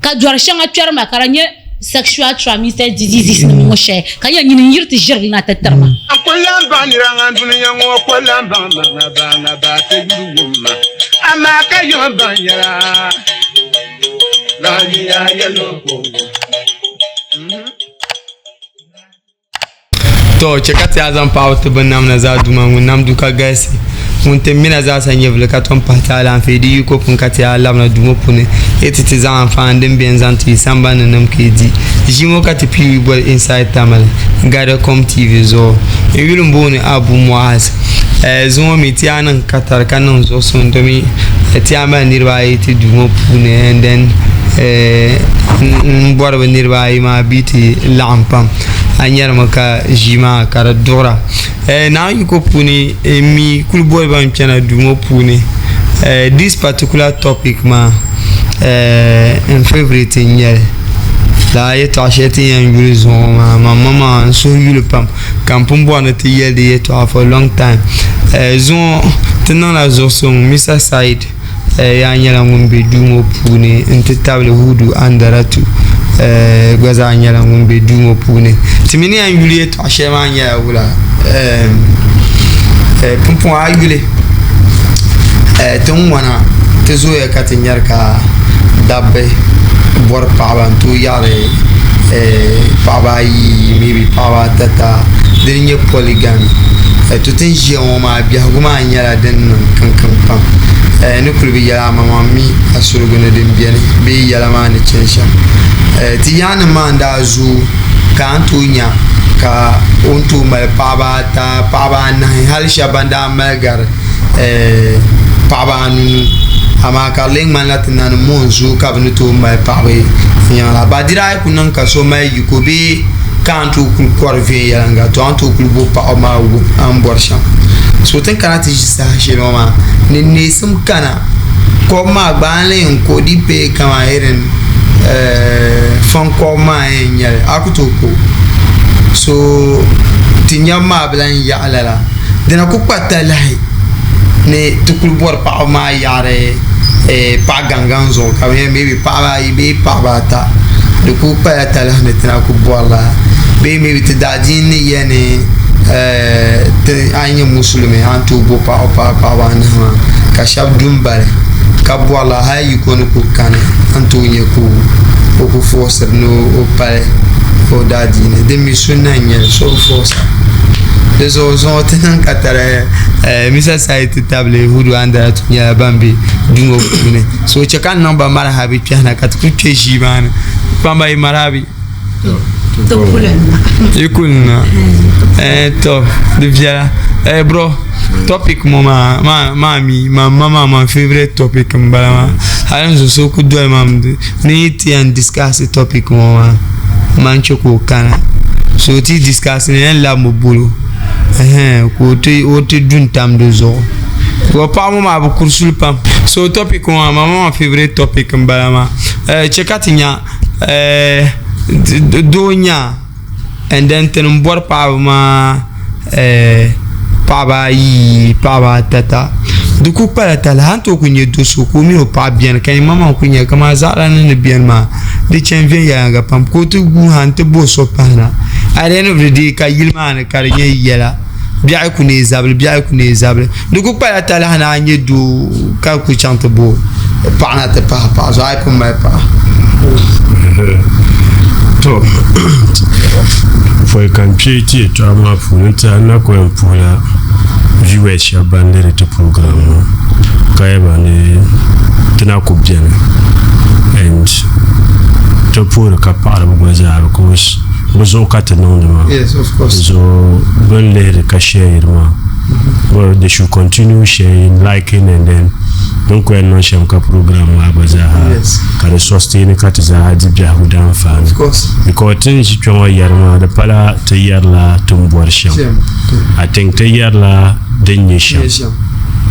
ka dwar shanga twerma karanye sexual transmitted diseases ni mo she ka ya nyini yirti jirg na tatarma akolan baniranga dunya ngo akolan banga ba te guruma ama ka yo banyara la ya yelo to chekati azam paute banam na za duma nam duka gasi munte mina za sanye vle katon patala en fedi ko pun kati ala na dumo pune etiti za enfant dem bien zanti samba nam kedi jimo kati pi bol inside tamal gada com tv zo e wilum boni abu muaz zo mi tianan katar kanon zo son domi tiama nirba eti dumo pune and then borba nirba ma biti lampam anyar maka jima kara dora na yuko puni mi kulboy ban piana dumo puni this particular topic ma in favorite nyel la yeto acheti yan yulizon ma mama so yule pam kampumbo na te yelde yeto for long time zon tenan la zoson misa side ya nyala ngumbe dumo puni intitable hudu andaratu gwaza nyala ngumbe dumo pune timini angule to ashema nyala wula pumpon agule ton wana tezo ya katinyar ka dabbe bor paban tu yare pabai maybe paba tata denye polygamy to tenje o ma biya guma nyala den kankan pam ne kulbi yala mama mi asuru gune den biya be yala ma ne chensha ti yana manda zu ka antunya ka untu mal paba ta paba na hal shabanda magar paba nu ama ka ling man latna no monzu ka bnutu mal paba yana badira kunan ka so mai yukobi ka antu kul korve yanga to antu kul bo pa ma wu am borsha so ten kana ti jisa shelo ma ne sum kana ko ma gbanle ko dipe kama irin fanko ma nyal akutoko so tinyama blan ya alala dina ku patalahi ne tukul bor pa ma yare pa ganganzo ka maybe pa ba ibe pa bata de ku patala ne tina ku bola be maybe te dadin yene te anya muslimi antu bo pa ba na ka shab dumbale ka bola hay ko no ku kan antu nye ku ko force no o pale o dadine de misuna nye so force les autres tenan katare misa site table hudu anda tunya bambi dungo kune so chekan number marhabi piana katku chejimana bamba marhabi to kulena ikunna to devia bro topic mama favorite topic mbala hayo so ku do mam ni ti and discuss the topic mama mancho ko kana so ti discuss ni la mobulu ko ti o ti dun tam de zo ko pa mama bu kursul pam so topic mama favorite topic mbala ma chekatinya donya and then ten bor pa ma paba tata duku para tala hanto kunye dosu ko mi o pa bien kan mama kunye kama zara ne bien ma de chen vien ya ga pam ko tu gu hante bo so pana at the end of the day ka yilma ne kar ye yela biya ku ne zabel duku para tala hana nye du ka ku chante bo pana te pa zo ai pum mai pa to foi campiti trama funta na ko empula viewers ya bandere te programme kaiba ne tana ko bien and to pour capable bazar ko bozo katano ma yes of course so bon le cacher ma well they should continue sharing, liking, and then don't go and share the program yes. Can sustain kat za dibya hudan fan of course because tin shi chwa yarma da pala ta yarla tun borsham I think ta yarla din yisham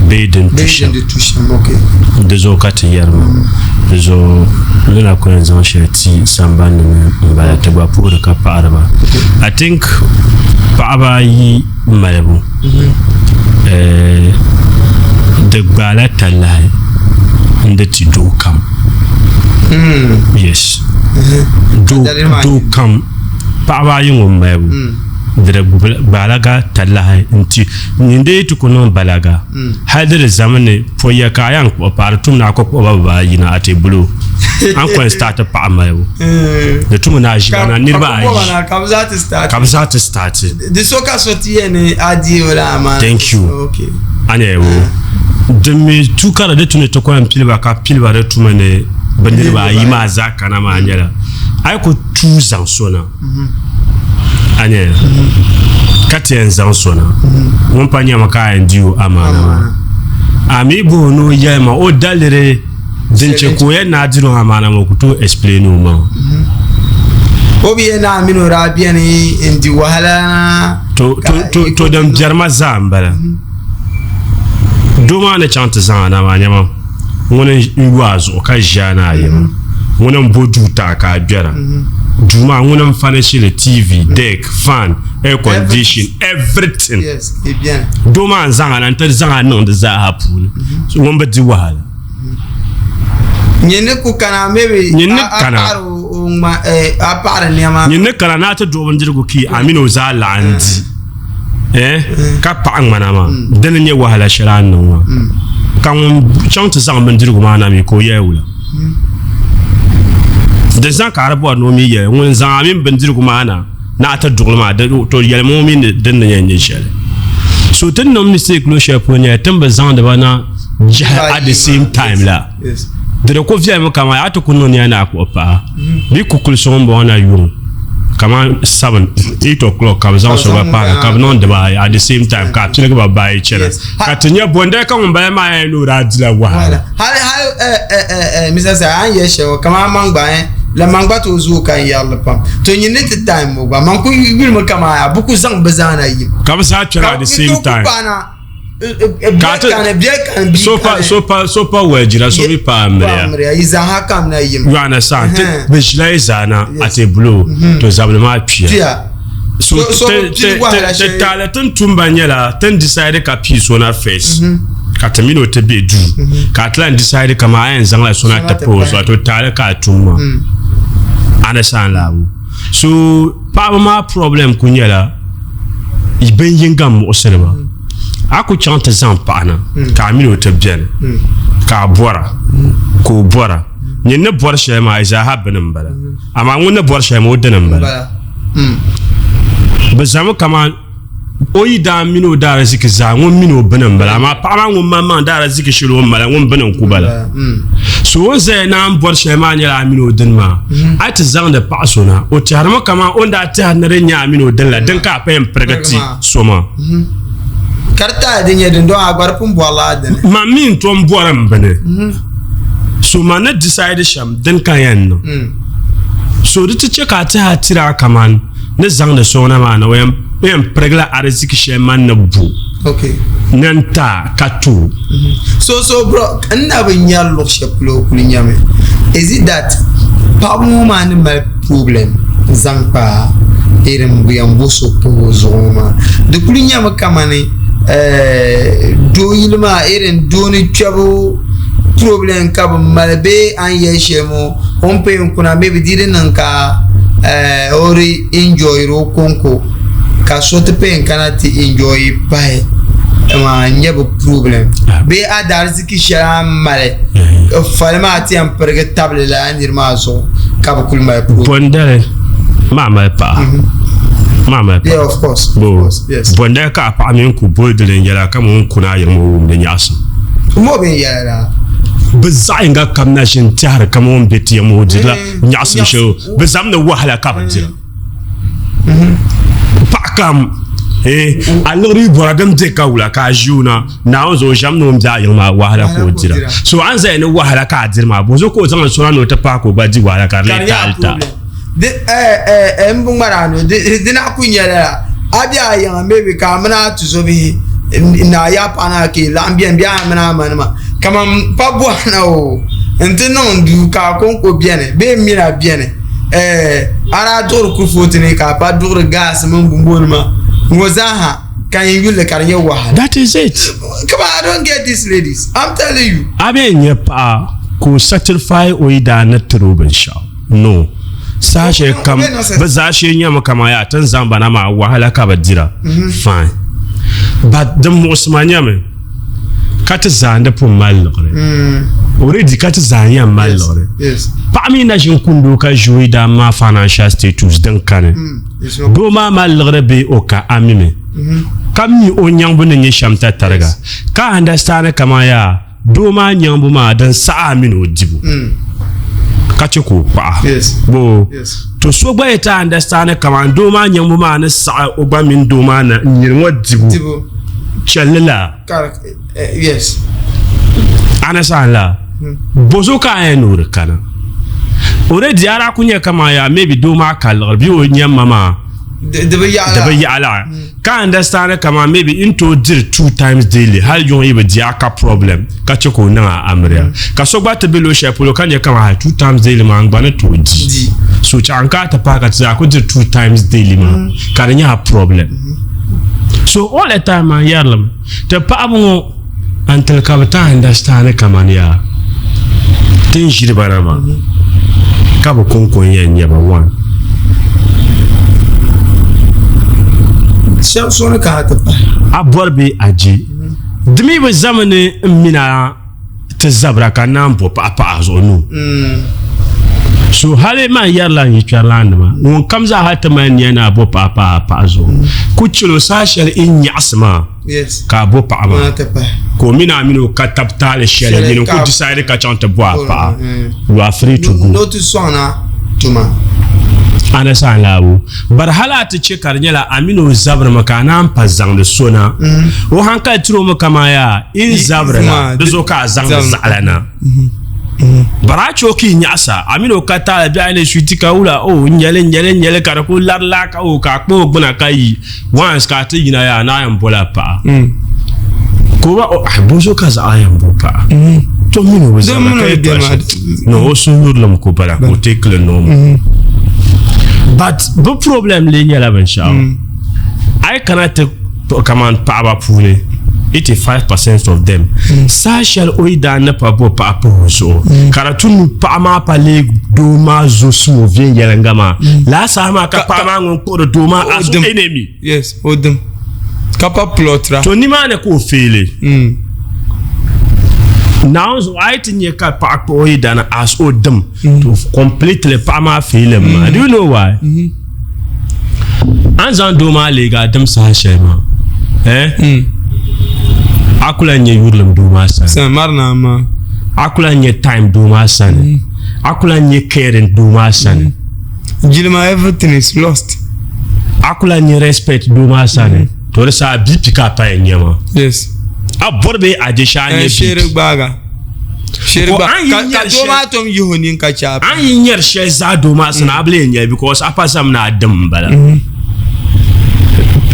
Beidin tusham okay dezo kat yarma dezo lena ko en zan shati samban ba ta ba pour ka parba I think Baba yi malabu da gbala tallahi inda ti do kam Yes. Do come. Papa yung umayo. Dere balaga talahay inti ninde to kono balaga hadere zamane poya kayan ko partum na ko baba yina ate blue an ko start pa amayo de tumu na jibana nirba ai kabza to start the soka soti ne adi wala man. Thank you. Okay. Anewo de mi tukara de tunu to ko am pilba ka pilba de tumane bandirba yima zaka na ma anyala ai ko 2 ans sona ane kati enzan sona mon panya maka ndio amana ami bo no yema o dalere dinche ko ye na diro amana mo kuto explain o ma obi na amino rabia ni ndi wahala to dem jarma zambala duma na chante zana ma nyama wona yuazo ka jana yema wona mbodu ta ka biara Juma wonam financial TV, deck, fan, air condition, everything. Yes, et bien. Doma zanga na nta zanga non de za hapun. So womba di wahala. Nyene ku kana maybe nyene kana apara nyama. Nyene kana na ta do bandirgo ki amino za landi. Ka pa manama. Den nye wahala sharan no. Kan chante zanga bandirgo mana mi ko yewula. De zan ka arabo no mi ye won zan amin bandir kuma na ta dugulma da to yel mo min den na yen shele so tin no mistake lo she ponya tamba zan da bana at the same time la yes de ko via mo kama ya to kuno ni ana ko pa bi kukul so mbo na yu kama 7-8 o'clock ka zan so ba pa ka non de ba at the same time ka tine ko ba ba chele ka tinya bonde ka mo ba ma no radila wa Mr. Sa an ye she kama mangba la mangba to zo kan yalla pam to nyine te time mo ba man ko yir mo kama ya buku zang bazana yi kama sa at the same time so pa wejira so bi pa amria iza hakam na yim you understand be na ate blue to zablement pia so te talatin tumbanyela ten decide ka pi so na face katamino te be du ka atlan decide kama ayen zangla so na tapose to tale ka tumma understand la so pa ma problem kunyela iben yingam o serba aku chante zan pana ka amino te bien ka bora ko bora nyenne bor shema isa habenin bala amma wonna bor shema odenin bala bazama kama oyi da mino da raziki za won mino benin bala amma pa ma won mamma da raziki shiro mala won benin ku bala so won ze na bor shema nyala amino den ma ati zan da pasona o charma kama onda ta nare nya amino den la den ka pa em pregati soma karta dinye den do agbar pum bola den ma min tom boram bane so mana decide sham den kayan no so dite che ka ta tira kaman ne zang da sona mana wem pregla arziki sheman na bu okay nanta katu so bro anda be nyallo sheplo kulinyame is it that pamu man mal problem zangpa erem buyam boso pozoma de kulinyama kamane do ilma eren doni chabo problem kab malbe an yeshemo on pe kuna maybe dirin nanka ori enjoy ro konko ka sote pe kanati enjoy pai ma nyabo problem be adar ziki sham male falma ati am perge table la andirma so kab kulma bondale mama pa mama yeah of course yes bonda ka pa amen ku bodle yala kam on kuna yamo de nyasa mo ben yala bezainga kamna shin tar kam on beti yamo dila nyasa show bezamna wahala ka bandira pa kam alori boradam de ka wula ka juna na ozo jamno mja yama wahala ko dira so anza ne wahala ka dirma bozo ko zan so na no ta pa ko baji wahala ka le talta de mbungmarano de na kunyala abia ya maybe ka mana tuzobi na ya pana ke lambia bia mana manama kama pabu na o enteno ndu ka konko biene be mira biene ara dor ku fotine ka pa dor gas mbungbolma ngozaha kan yule karanye wa that is it come on, I don't get these ladies, I'm telling you abenye pa ko satisfy o ida na turubin sha no sashe kam ba za shi nyama kama ya tan zamba na ma wahala ka ba dira fine but the Osmania me kat zanda pour mal already kat zanya mal yes parmi na jin kundo ka jouer dans ma financial status dan kan do ma mal be o ka amime kam ni o nyambu ne shamta targa ka understand kama ya do ma nyambu ma dan sa amino dibu kache ko pa bo to so gba eta understand kama do ma nyambu ma na sa ogba min do ma na nyirwa dibu chalala yes anasala bozo ka enur kana already ara kunya kama ya maybe do ma kal bi o nyamma ma de be yala ka understand kama maybe into dir 2 times daily hal yon ibe dia ka problem ka cheko na amria ka so gba te belo shepulo kanya kama 2 times daily ma ngba na to ji so chanka ta pa ka za ko dir 2 times daily ma ka nya problem so all the time man yarlam te pa mo until ka ta understand kama ya tin jiri barama ka bo konkon yen ba one so na ka ta pa aborbe aji dimi be zamane mina te zabra ka nan po pa zo no so hale ma yarla yi charland ma won kamza hatta man yana bo pa zo kuchulo sashal in yasma yes ka bo pa ma ko mina mino ka taptale shele ni ko decide ka chante bo pa you are free to go no to sona tuma ana san lawo bar halata ce karnyala amino zabra makana pa zang de sona o hanka tiro mo kama ya in zabra na do ka zang zalana bara choki nyasa amino kata bi ane shutika ula o nyele kara ko larla ka o ka ko gbona kai once ka ti yina ya na yan bola pa ko ba o bozo ka za ayan bo pa to mino bo za ka no o sunur lam ko bara ko tekle no but the problem le yala ben sha I cannot command power pule 85% of them social oida na pa bo pa so karatun pa ma pa le do ma zo su vien yelangama la sa ma ka pa ma ngon ko do ma as enemy yes odem kapa plotra to ni ma ne ko fele now so I tinye ka pa ko oida na as odem to completely pa ma fele ma do you know why anzan do ma le ga dem sa shema akula nye yurlum do ma san marna ma akula nye time do ma san akula nye caring do ma san jilma everything is lost akula nye respect do ma san to sa bipi ka pa nyama yes aborbe ajesha nye shere baga ka do ma tom yihoni ka cha an yer she za do ma san able nye because apasam na adam bala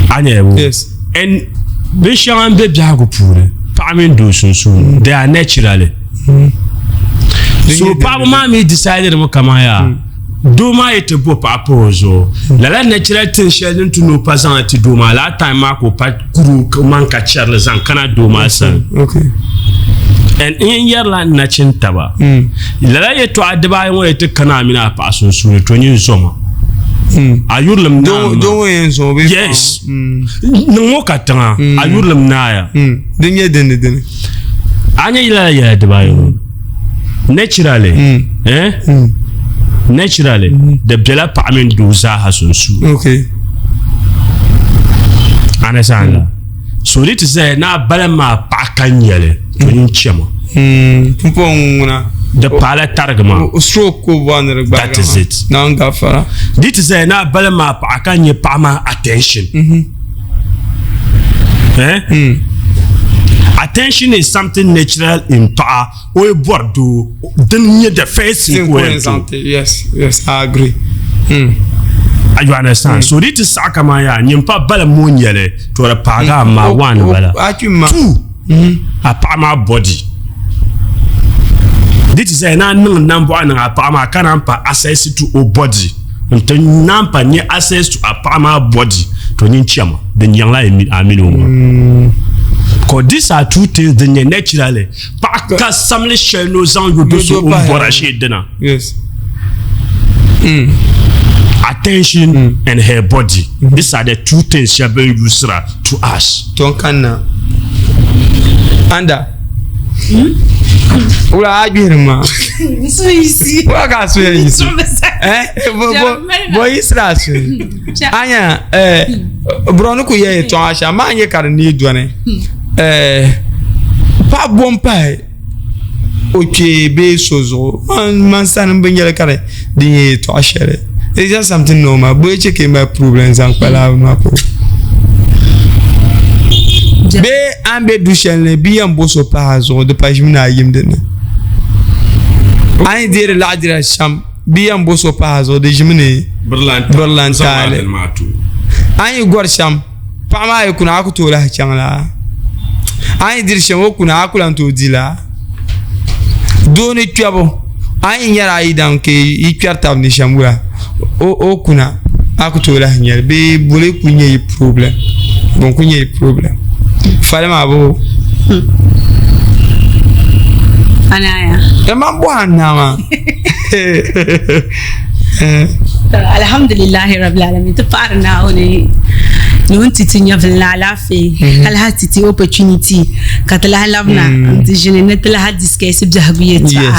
anya yes and Bishan be biago pure pamin do sunsun they are naturally so papa mama decided mo kama ya do ma ite bo papa zo la natural tension to no passant do ma la time ma ko pat kuru man ka charles an kana do ma san okay and in yerla na chintaba la ye to adba won ite kana mina pa sunsun to nyin zoma ayurlam na do enzo be yes ngo katanga ayurlam na ya dinye den anya ila ya de bayo naturally naturally the bela pamin do za hasunsu okay anasanga so it is na balama pakanyele to nchema pumpona the pala targama stroke ko wanere gba that is it na ngafara this is na balama pakanye pama attention attention is something natural in pa o bordo then the face yes I agree you understand so this is sakama ya nyimpa bala monyele to the paga ma one bala two a pama body this is na number na pama kanampa access to a body unto nampa ni access to a pama body to nyichama the nyala amino Because these are two things that naturally. Pas samle shell nos ans you do so borashe dena. Yes. Attention and her body. These are the two things she have been used to us. Tonkana. Anda. Ula ajirma. So ici. Waga so ici. Boy Isra so. Anya bronu ku ye to asha ma anye kar ni duane. Pa bompa oche be sozo man san bengele kare di to ashere. It's just something normal. Boy check my problems and pala ma ko. Be ambe dushel bi ambo so pa zo de pajmina yimden. Ai dire la dire sham bi ambo so pa zo de jimne berlantale. Ai gor sham pa ma yakuna aku to la changla. Ai dire sham okuna akula to dila. Doni twabo ai nyara idan ke ikwarta ni shamura. O kuna aku to la nyar be bole kunye problem. Bon kunye problem. Fale ma bo. Anaya. Ma bo anama. Alhamdulillah rabbil alamin. Tafarna oni. Nous titinya vla la fe kala titi opportunity katala lavna tijine netla discuss bjahbiyeta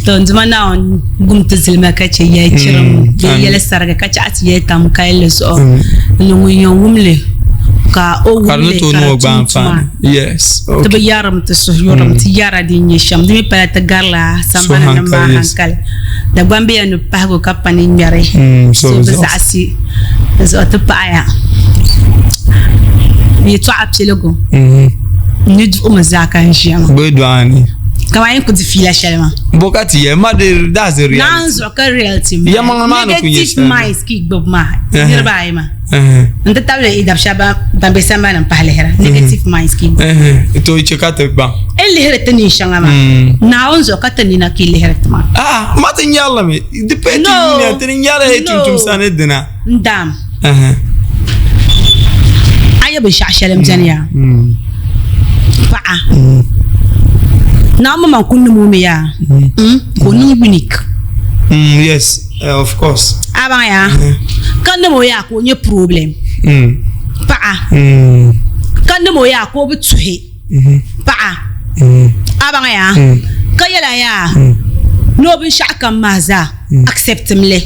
to ndmana on gumta zilma kace ya kiram yele sarga kace atiye tam kayle so nungun wumle ka o wumle ka yes to be yaram to so yoram ti yara di nyesham dimi pala ta garla sambana na ma hankal da gambe no pago kapani nyare so zasi zo to paya ni to apselego ni du mazaka njiama bedwani kama yin kuti fila shalma bokati ye ma de that's the reality nanzo ka reality ya mama no negative minds ki bob ma nirba ay ma nda table idab shaba bambe samba nan pahle hera negative minds ki to chekate ba el hera tani shangama naonzo ka tani na ki hera tama ma tan yalla me depende ni tan yalla hetum sane dina ndam aya be shashalam janiya pa na mama kunnu mumiya ko nu unique yes of course aba ya kan mo ya ko nye problem pa kan mo ya ko butuhe pa aba ya kayala ya no bin shaka maza accept mle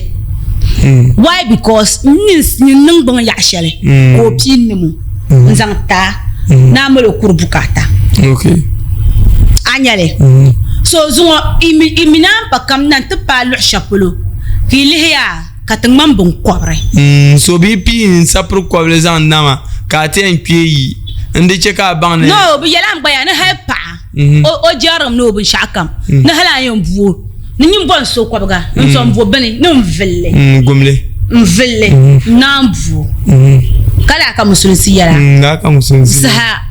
why because ni nung ya shale ko pin mu nzangta na mo kurbukata okay anyale so zuwa imina pa kam nan te pa lu chapeau ki liya katang bon kwabre so bi pin sapro kwable zan nama ka ten piyi inde che ka bang ne no bi yalam baya na hepa o jaram no bin shakam na hala yon bu ni bon so kwabga nso mbo bene no mvelle gomle mvelle nambu kala ka musulisi yara ka musulisi sa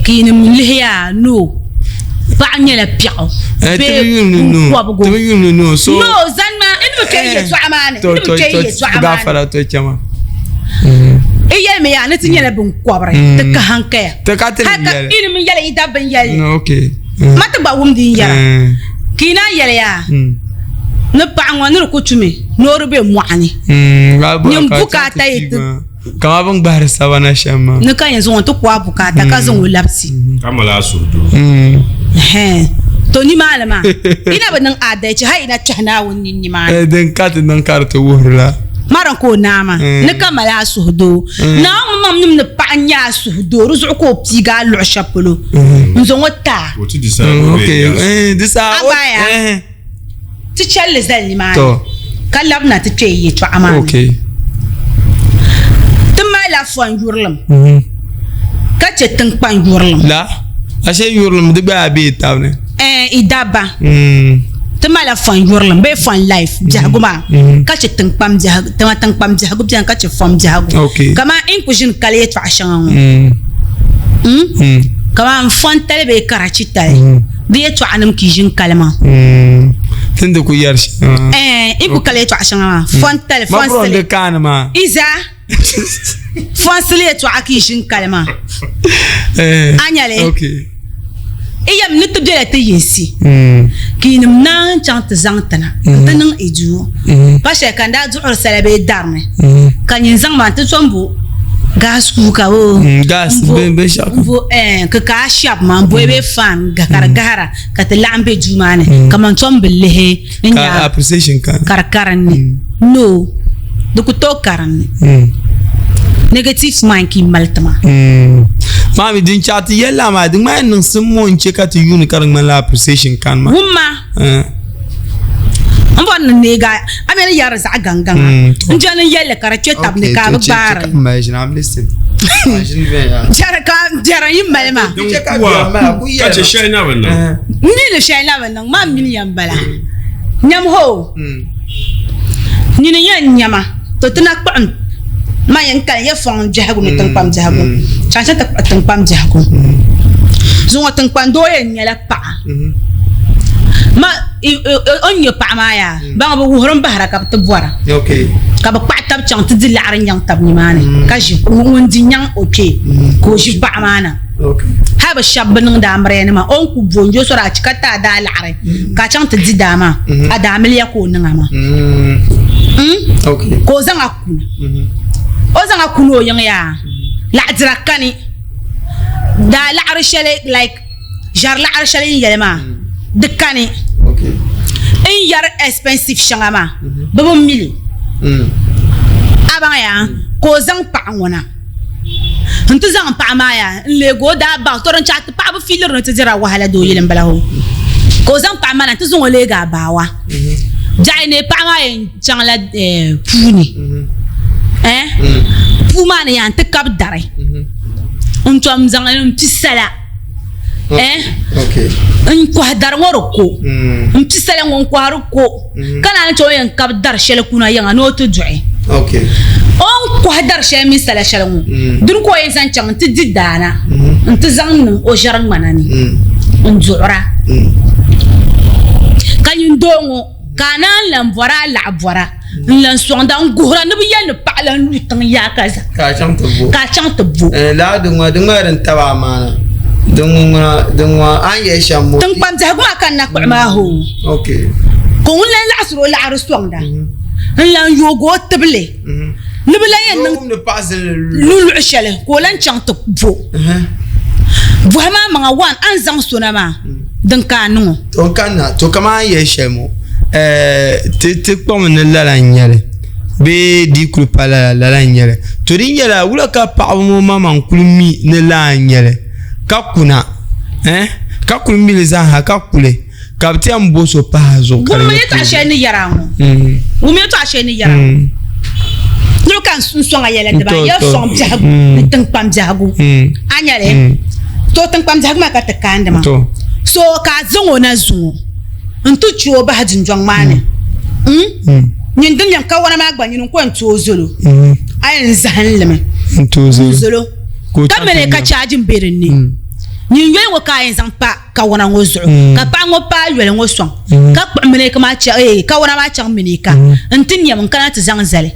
kini liya no pa nyela piao no so no zanma inu ke ye to amane inu ke ye to amane gafara to chama iya me ya nati nyela bun kwabre te ka hanke te ka te haka inu mi yela ida ban yel no okay mata ba wum din yara kina yela ya ne pa ngwan ko tume no rube muani nyum bukata yitu kama bang bahar savana shama ne kan yanzu to kwa bukata ka zan lapsi kama la surdo to ni malama ina ba nan adaici hai ina chana wonni ni ma den kat nan karta wurla maran ko nama ne kamala suhdo na mam nim ne panya suhdo ruzu ko piga lu chapeau nzo wata okay disa ti challe zal ni ma to kalabna ti teye to amana okay la fon yurlum ka ce tan pan yurlum la ashe yurlum de ba be tawne idaba tama la fon yurlum be fon life jaguma ka ce tan pam jag tama tan pam jagu bien ka ce fam jagu kama in kujin kale to ashan kama fon tale be karachi tale be to anam kijin kalma tinde ku yarshi in ku kale to ashan fon tale fon tale ma iza fansile to akishin kalma anyale okay iyam ni to de te yesi kinim nan chant zangtana tanan eju pasha kanda du salabe darne kanyin zang man to sombo gas ku ka o gas be shak vo ka shap man bo be fan gara ka te lambe jumane kaman tombele he ka appreciation kan karkaran no do ku to karan negative mind ki maltama mami din chat yella ma din ma nan sun mon ce ka ti yuni karan man la appreciation kan ma wumma ambon nega amena yar za gangan njana yella kara ce tab ne ka bar imagine I'm listening jara yin malama ka ce shaina wannan ni le shaina wannan ma miliyan bala nyam ho ni ne yan nyama to tana kwan ma yan kan ya fon jahagu ne tan pam jahagu chacha ta tan pam jahagu zo tan kwan do yan nyala pa ma on yo pa ma ya ba ba wuhron bahara ka ta buara okay ka ba pa tab chang ti dilar nyang tab ni mane ka ji won di nyang okay ko ji ba mana okay ha ba shabban da amre ne ma on ku bonjo sora cikata da lare ka chang ti dama adamil ya ko nan ma okay ko zan akuna o zan akuno yang ya la drakani da la arshale like jar la arshale yelma dekani okay in yar expensive shangama babo mili abanga ya ko zan pa ngona ntu zan pa ma ya lego da ba toran chat pa bu filir no tjira wahala do yelen balaho ko zan pa ma na tu zon le ga bawa jai ne pa ma en changla puni puma ne yan te kap dare untom zan en pisala okay en ko dar ngoro ko pisala ngon ko haru ko kana ne to en kap dar shele kuna yan no to joy okay on ko dar shele mi sala shele ngon dun ko en san chang ti didana nti zan no o jarang manani nzura kanyun dongo kana lambora la bora lan sonda ngora ne bi yel pa lan lutan ya kaza ka chang to bo la dungwa ran tawa mana dungwa an ye shammo tan pam ja gwa kan na ma ho okay ko lan la asro la arsonda lan yogo teble ne bi la yen ne pas lulu shele ko lan chang to bo vraiment manga wan an zang sonama dan kanu to kana to kama ye shemo te kpam ne la nyale be di krupa la nyale to ri nyala wula ka pa mo mama kulmi ne la nyale ka kuna ka kulmi le za ha ka kule ka ti am boso pa zo ka mo ne ta sheni yarango mo me ta sheni yarango no kan songa yele de ba ya som jagu ne tan pam jagu anyale to tan pam jagu ma ka ta kande ma so ka zongo na zungo ntu chuo ba hajin jong mane nyin dun yan ka wana ma gba nyin ko ntu zolo ayen zan leme ntu zolo ka mele ka charge berin ni nyin yoy wo ka yen zan pa ka wana ngo zolo ka pa ngo pa yele ngo son ka pa mele ka ma cha ka wana ma cha mini ka ntin yam kana ta zan zale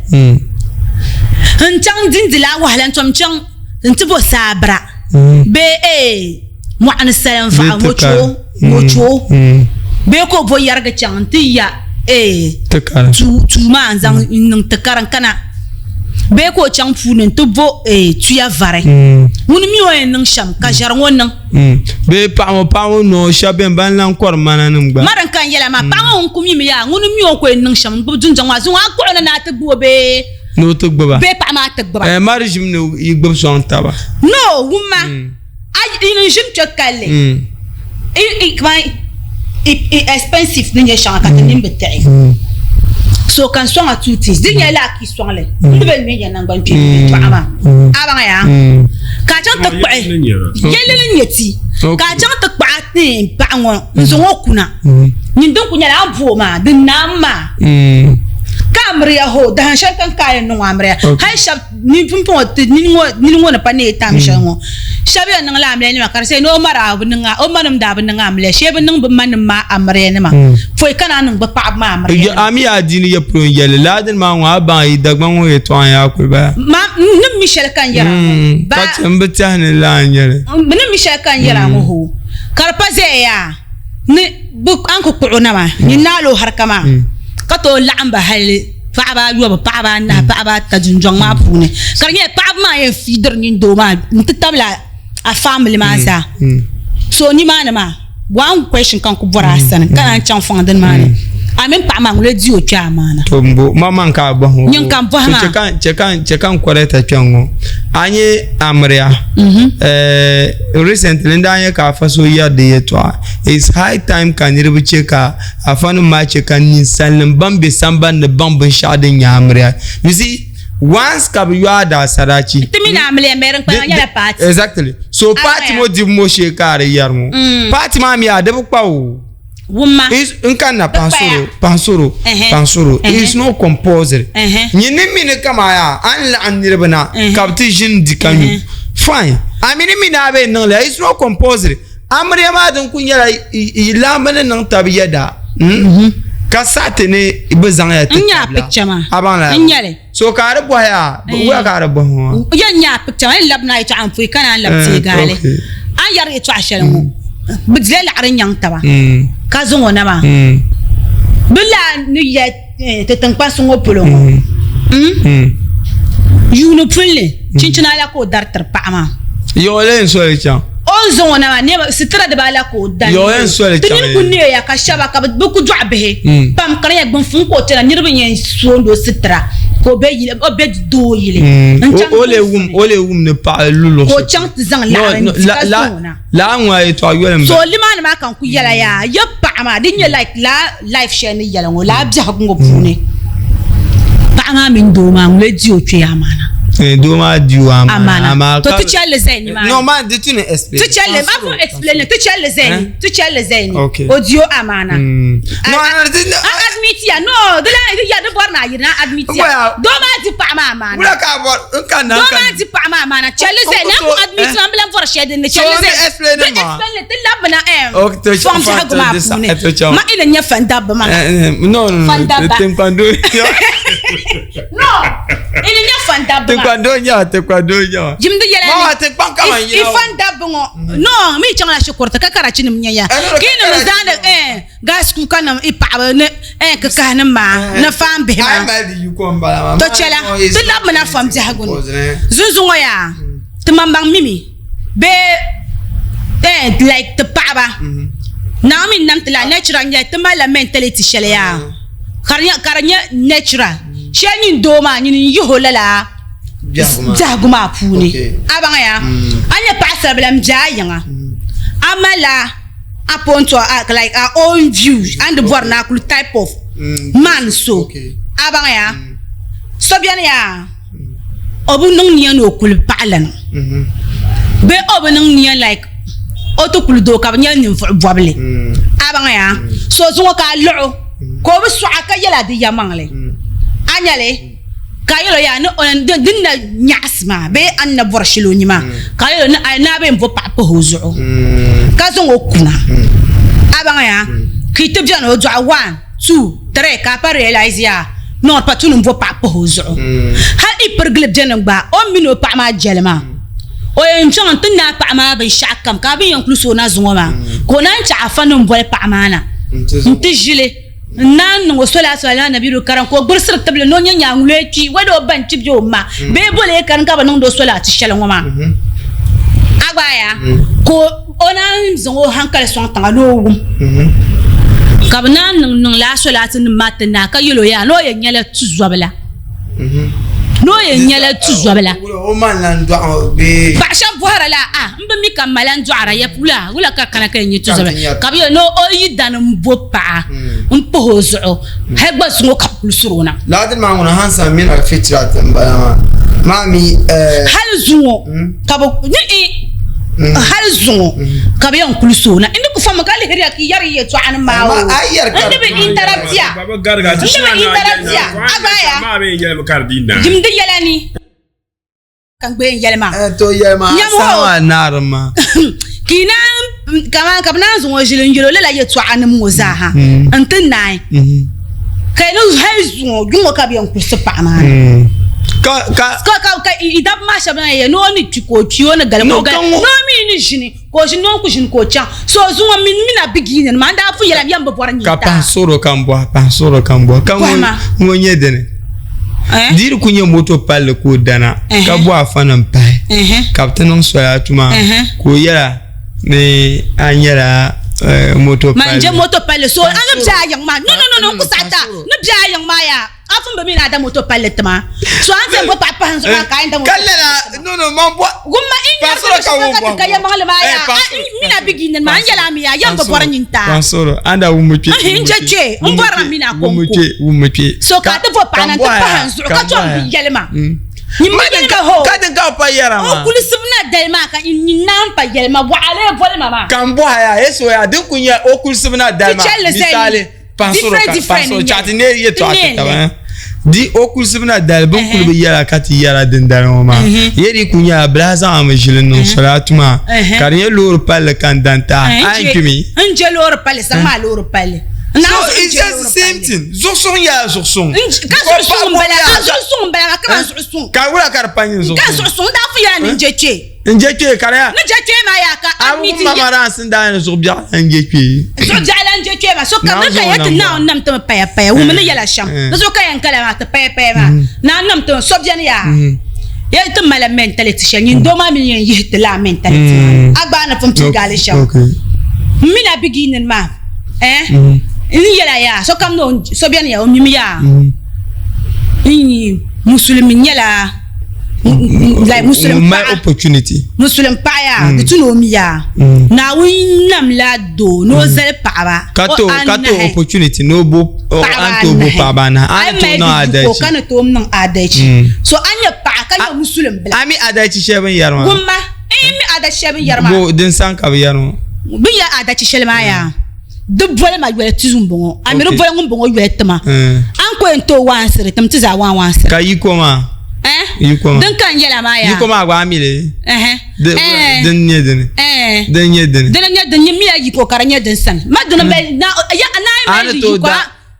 ntang din dila wa halan tom chang ntu bo sabra be mo an salam fa mo cho be ko bo yarga chanti ya tu ma zang nang takaran kana be ko chang funen to bo tu ya vare mun mi o en nang sham ka jar ngon nang be pa mo no shaben ban lan kor mananum gba maran kan yela ma pa on kumi mi ya ngun mi o ko en nang sham bo dun jangwa zo ko na ta bo be no to gba be pa ma ta gba marjim no yigbo son taba no wuma ay ina jim chokale expensive ni yesha ka tin betai so kan so a tutis din yela ki so le ndebel mi yana ngban ti ama aba ya ka chan ta kwa yele le nyeti ka chan ta kwa tin pa ngon so ngokuna nyin don kunya la bo ma din nama kamri ya ho dan shan kan kai no amre hay shab ni pumpo ni ngo na pane tam shango shabe nan la amle ni makar sai no mara bu nan o manam da bu nan amle shebe nan bu manam ma amre ne ma foi kana nan ba pa ma amre ya ami adini ya pro yele ladin ma wa ba yi dagban wo eto an ya ko ba ma nim Michel kan yara ba ka tambata ne la nyere nim Michel kan yara mo ho karpaze ya ni bu an ko na ma ni nalo har kama ka to lamba hal paaba yoba paaba na paaba ta junjong ma pune karnya paaba ma ye feeder ni do ma ntitabla a family ma sa so ni ma na ma one question kan ko bora san kan chan fang den ma ne amen pa ma ngule di o twa ma na to mbo mama ka bo ho nyin kan bo ma che kan koreta twango anye amria recently ndanye ka faso ya de yetwa it's high time kan yirbu cheka afanu ma cheka ni salin bambe samban de bambun shadin ya amria you see once kabu da sarachi timina amle meren pa ya party exactly so party mo di mo shekare yarmo party ma mi adabu pawo wuma is nkana pansoro is no compulsory nyini mini kama ya an la anirbana kapti jin dikanu fine amini mina be nan la is no compulsory amre ma dun kunyara ilambane nan tabiyada kasate ne ibezan ya nya picture ma abana nyale so kare bo ya wa kare bo ya nya picture ma labna ita an fu kana labti gale an yar ita ashalan bidle la arin yang taba ka zongo na ma bila ni ya te tan pasu ngo polo yuno pulle cinchina la ko dartar pa ma yo len so le chan on zongo na ma ne sitra de bala ko dan yo len so le chan tin ku ne ya ka shaba ka bu ku dwabe pam kan ya gbon fun ko tena nirbe nyen sondo sitra ko be yile o be do yile ole wum ne pa lulo ko chang zang la ngwa e to ayole so liman ma kan ku yala ya pa ma din ya like la life share ni yala ngo la bja ko pune pa ma min do ma ngule di o twe amana do ma di o amana to teacher le zaini ma no ma did you explain teacher le ma ko explain teacher le zaini audio amana no admit ya no de la ya de borna yina admit ya do ma di pa ma amana wala ka bor kan do ma di pa ma amana chelle zaini ko admit am blan for shede ne chelle zaini explain ma te labna okay to ma ila nya fanda ba ma no tem quando no ila nya fanda ba te quando nya jimdi yela ma te panka ma nya ifanda bungo no mi changa shukurta ka kara chinim nya ya kina mzanda gas ku kana ipa ne ka kana ma na fam be ma ma di yu ko mbala ma to chela te labna fam jahagun zunzungo ya te mambang mimi be like the paba na mi nam tla natural nya te mala mentality shele ya karnya natural shani do ma ni yoholala jaguma puni abanga ya anya pastor blam jayanga amala aponto like our own views and the vernacular type of man so abanga ya sobiana ya obu nung niya no kul palan be obu nung niya like oto kul do ka nya nim bwable abanga ya so zungo ka lo ko bu suaka yala di yamangle anyale kayelo ya no dinna nyasma be anna borshilo nyima kayelo na be mvo papa hozo kazo ngokuna abanga ya kitib jano jo 1 2 3 ka pa realize ya no pa tunu mvo papa hozo ha ipergleb jeno ba o mino pa ma jelma o en chon tinna pa ma be shakam ka be yonkluso na zungoma ko nan cha afanu mvo pa mana ntijile nan ngo sola nabi ru karan ko bursir table no nya ngule ci wado ban ci jo ma be bole kan ka banon do sola ti shela ngoma agaya ko ona zongo hankal son tanga no ka banan nung la sola tin matna ka yelo ya no ye nyala tu zwabla no ye nyala tu zwabla o man lan do be ba sha buhara la mbe mi kamalan duara ya pula wala ka kana ka nyi tu zwabla ka bi no o yidan mbo pa mpozo hegba sungo kapul suruna ladin ma ngona hansa min al fitrat mami hal zungo kabo ni hal zungo kabe on kulsuna indi ku fama kale heriya ki yar ye to an mawo indi be interruptia baba garga ti shana agaya ma be yele kardina jimdi yelani kan gbe yelma to yelma sawa narma kina kama kabna zo jilin jilo la yetu anim mozaha antin nai kay no haizu gungo kabiyan kusupa ma ka idab ma shabna ye no ni tiko tiyo na gal no mi ni jini ko jini no ku jini ko cha so zuwa min mina biginin ma nda fu yela biyan babora ni ta ka pansoro kambo kan wonye dene dir kunye moto palle ko dana ka bo afanan pai captain so ya tuma ko yara ne anyara moto palle manje moto palle so an bja yang ma no ku sata no bja yang ma ya afun be mina da moto palle tama so an se bo papa han so ka inda moto kallala no mambo gumma in ka ya mal ma ya mina biginin ma anyala mi ya yan babora nyinta pansoro anda umuche injeche umbara mina ko umuche so ka ta fo pana ta pahan so ka to yelma ni kaden ka pa yara ma o kulisibna dalma ka ni nan pa yelma wa ale bole mama kan bo ya eso ya din kunya o kulisibna dalma misale pansoro chati ne ye to atata di o kulisibna dalbin kulbi yara kati yara din dalma ma yeri kunya blaza amjilin no salatuma kariye lor pal kan danta ankimi anje lor pal sama lor pal so it's just the same thing. Zoson ya zoson. Zoson bela ka zoson. Ka wala karpanyin zoson. Ka zoson da fu ya njeche. Njeche karea. Njeche ma ya ka amiti. Mama ran sinda na zobja njeche. Zobja la njeche ma so ka ka yat na nam to pa. Wo me yala sham. Na so ka yan kala ma ta pa ma. Na nam to sobja ni ya. Ya ita mala mentality shanyin do ma min yin yit la mentality. Agba na fum ti gale sham. Mina beginning ma. Ini yala ya so kam no so bien ya o mimi ya ini muslimin yala like muslim my opportunity muslim pa ya itu no mi ya na winnam la do no zel pa ba kato opportunity no bo anto bo pa ba na anto no adachi ko kana to mun adachi so anya pa ka muslim bla ami adachi sheben yarma gumma mi adachi sheben yarma bo din san ka yarma bi ya adachi shelma ya de boile ma yele tizumbo amiro boile ngumbongo yetema anko ento wansere tamtiza wansere ka yikoma yikoma dan kan yela ma ya yikoma gwa amile den nyeden den mi ya yiko karanya den san ma dona be na ya anai me yiko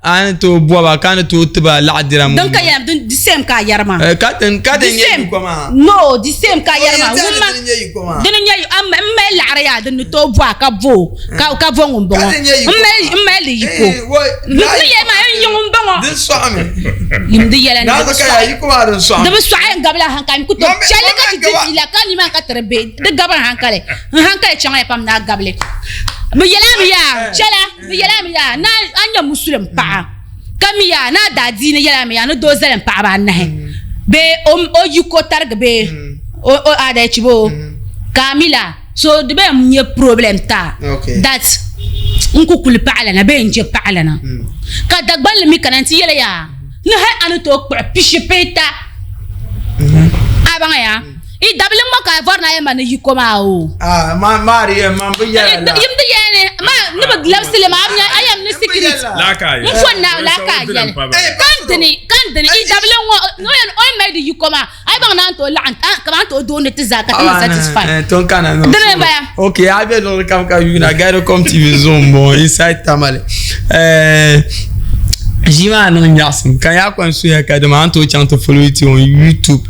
an to boba kan to tiba la'dira mu dan kan ya di sem ka yarma katen yikoma no di sem ka yarma wumma den nya am la'ara ya den to bwa ka vo ka vo ngumbongo me li yiko ni ye ma ngumbongo den so ame yimdi yela na ka ya yikoma den so de so ay gabla hankam ku to chale ka ti la kan ni man ka terbe de gabla hankale changa pam na gable mi yela mi ya chala mi yela mi ya na anya muslim pa kamiya na dadi ne yela mi ya no do zelen pa ba na be o yiko targa be o ada chibo kamila so de be mye problem ta that nku kul pa ala na be nje pa ala na ka dagbal mi kananti yela ya na ha anu to piche peta abanga ya I double mo ka for na yema ne yiko ma o Maria mambo yala yimde yene ma ne ba glapsile ma ayam ne secret la ka mo fonna la ka yele kandini I double no en o me de yiko ma ay ba na to la ka to do ne tizaka ta satisfy ton kana no okay I be no kam ka yuna garo come TV zone bon inside tamale Jima no nyasum kan ya kwansu ya ka de man to chant to follow it on YouTube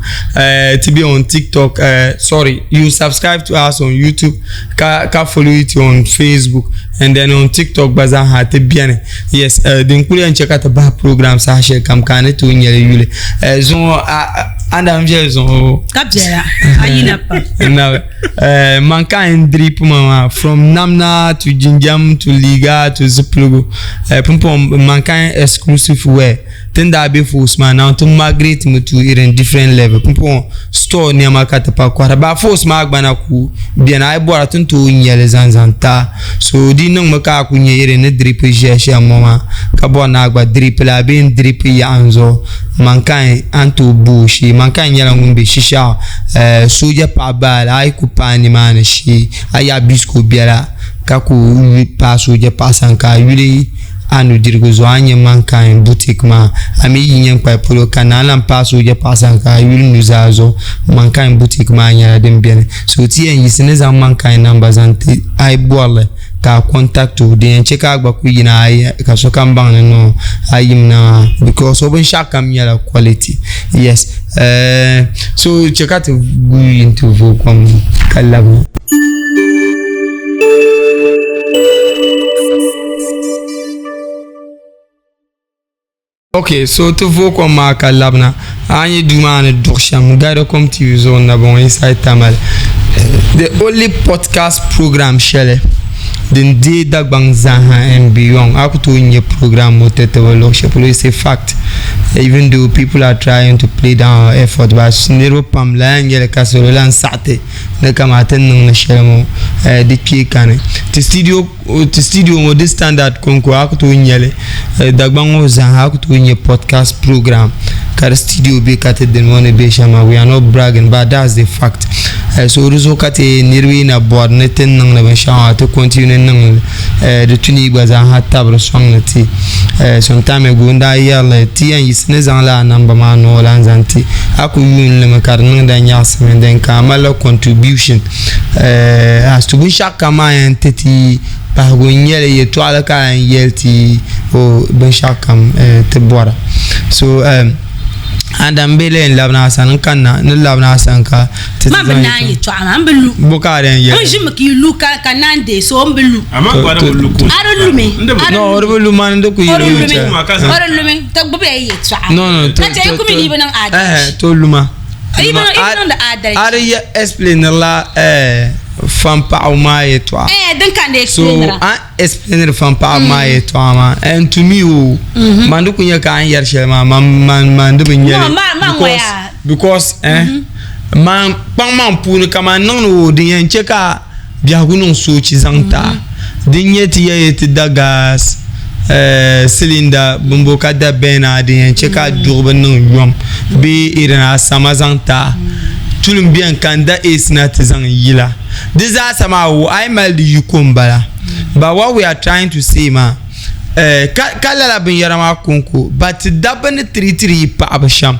to be on TikTok sorry you subscribe to us on YouTube ka follow it on Facebook and then on TikTok bazan ha te bien yes din kuli en check out ba program sa she kam kan to nyere yule zon andam je zon kapjera ayina pa na manka en drip mama from Namna to Jinjam to Liga to Ziplugo pumpom manka exclusive wear tenda be force man now to migrate me to in different level pumpom store ne makata pa kwa ba force ma agbana ku bien ay bora tun to nyele zanzanta so di nang maka ku nyere ne drip je mama ka bona agba drip la ben drip ya anzo manka anto bushi manka nyela ngumbe shisha soja pa bala ay ku pani man shi aya bisko biara ka ku pa soja pa sanka yule anu dirgo zo anye mankan boutique ma ami yin kwa polo kanala paso je pasan ka yul nuzazo mankan boutique ma nya dem bien so ti en yisine za mankan number zanti ai bolle ka contact to den cheka agba ku yina ai ka so kan ban no ayimna because oben shakam yala quality yes so cheka to go into Vocom kalabu. Okay, so to Vocom ma kalabna any dumane doksham gado come to zone na bon inside tamal the only podcast program shele den day dagbang zaha and beyond akuto in program motete walo shepolo is a fact even though people are trying to play down our effort but nero pamla ngele kasolo lan sate na kama ten na shemo de kane to studio mo this standard konko akuto nyele dagbang zaha akuto in podcast program kar studio be kate den one be shama we are not bragging but that's the fact so ruzo kate nirwi na board neten nang na shawa to continue nang de tuni baza hatta bro song na ti sometime ago nda yalla ti an yisne zan la namba ma no lan zanti aku yun le makar nang da nyas men den kamala contribution as to be shaka ma entity pa go nyele ye to ala ka yelti o ben shakam te bora so and ambele en labna san kanna ne labna san ka ma bana yi to ambelu bokaren ye anjim ki luka kanande so ambelu ama kwara luku arulume no orulu man de ku yiro arulume tak bobe yi to no na te ku mi libe nan adai to luma libe nan da adai are ya explain la fam pa ma ye to den kan de so explain fam pa ma ye to ma and to me man du kunya kan yar shema man du bin yare because man pang man pu kama non wo din yan cheka bia gunun so chi zanta din yeti yeti dagas cylinder bumbo kada bena din yan cheka durban non yom bi irana samazanta tulum bien kanda isna tizan yila this is sama wo I mal di yukumbala but what we are trying to say ma kala la bin yarama konko but daban tritri pa abasham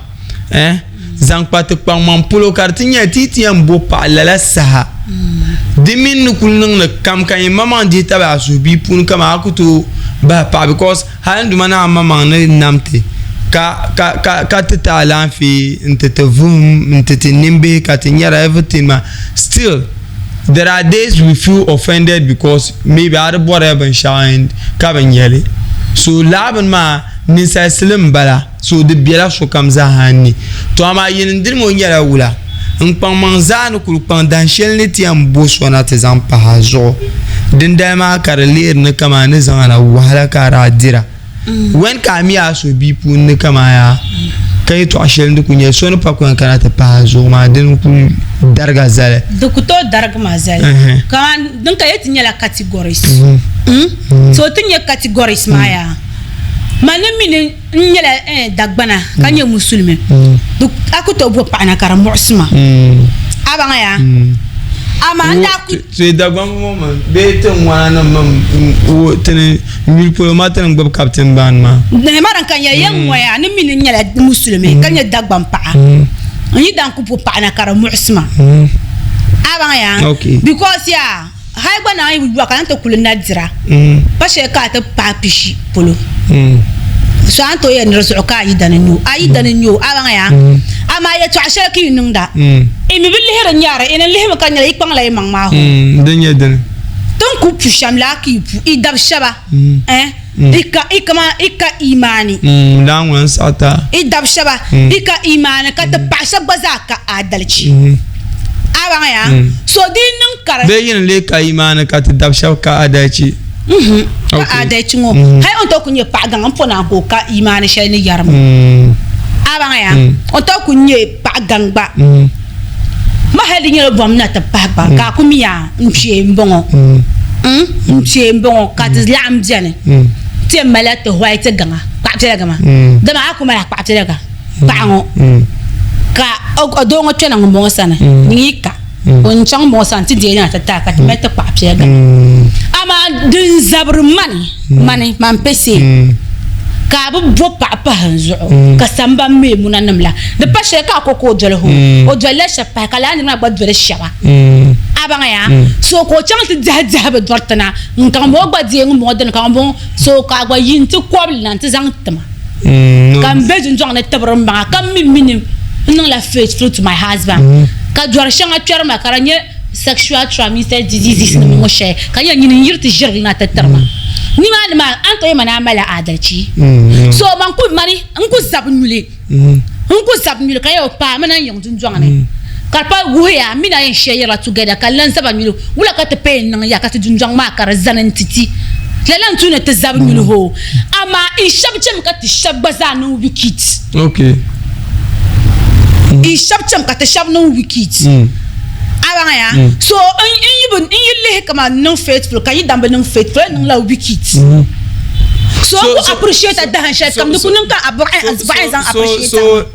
zang pat pang man polo kartinya titi am bo pa la saha dimin kulnung na kam kan mama di taba asubi pun kama akuto ba pa because handu mana mama na namte ka tata lanfi ntete vum ntete nimbe katinyara everything ma still there are days we feel offended because maybe other boy have shined kaben yele so laban ma nisa slim bala so the biela so kamza hani to ama yin dir mo nyara wula npang manzan kul pang dan shelniti am bosona te zam pa hazo din da ma karlir ne kama ne zana wahala kara dira when kami aso bi pu ne kama ya kai to ashel ndu kunye so no pa ko kana ta pa zo ma din ku darga zale du ku to darga ma zale kan din ka yeti nyala categories so tinye categories ma ya manen min nyala dagbana kanye musulme du akuto bo pa na kara mu'sima abanga ya amanda ku so dagban mo man be ten wana mam o ten mil po matan ngab captain ban ma ne maran kan ya yan waya ne min nyala musulme kanye dagban pa ni dan ku pa na kara mu'sima abanga ya because ya hay bana yi wa kan to kulna dira pa she ka ta pa pishi polo so anto ye nreso ka yi danen yo abanga ya ama ye to ashe ki nunda mi billi hera nyara ina lihima kan yala ikpang la imang ma ho denya den ton ku pusham la ki pu idab shaba ika imani dan wan sata idab shaba ika imani ka ta pasha bazaka adalci abanga ya so din nan kar be yin le ka imani ka ta dab shaba ka adalci ka adalci ngo hay on to kunye pa gan fona ko ka imani shay ni yarma abanga ya on to kunye pa gan ba ma hadi nyelo bom na ta papa ka kumiya mpie mbongo mpie mbongo ka tizlam jane te malata white ganga pa tele gama dama akuma la pa tele ga pango ka odongo tena mbongo sana nyika on chang mo santi de na ta ka meta pa tele ga ama din zabr mani man pese ka bu bo papa hanzo ka samba me munanam la de pa she ka ko dole ho o dole she pa kala ni ma gba dole shaba abanga ya so ko chang ti jaja be dortana nkan mo gba die mo den kan bon so ka gba yin ti kobl nan ti zang tama kan be jun jong ne tabram ba kam minim non la faithful to my husband ka jor shanga twer ma karanye sexual transmitted diseases ni mo she kan ya ni yirti jirgi na tatarma ni ma anto yi mana mala adalci so man ku mari an ku zabnule kayo pa mana yin junjong ne karpa wuya mina yin share together kallan zabnule wula ka te pe nan ya ka te junjong ma kar zanan titi lelan tuna te zabnule ho ama in shabchem ka te shabbaza no wikit okay in shabchem ka te shab no wikit abanga ya so in you kama non faithful kan you dambe non faithful non la wicked so appreciate that handshake kam du kunun ka appreciate so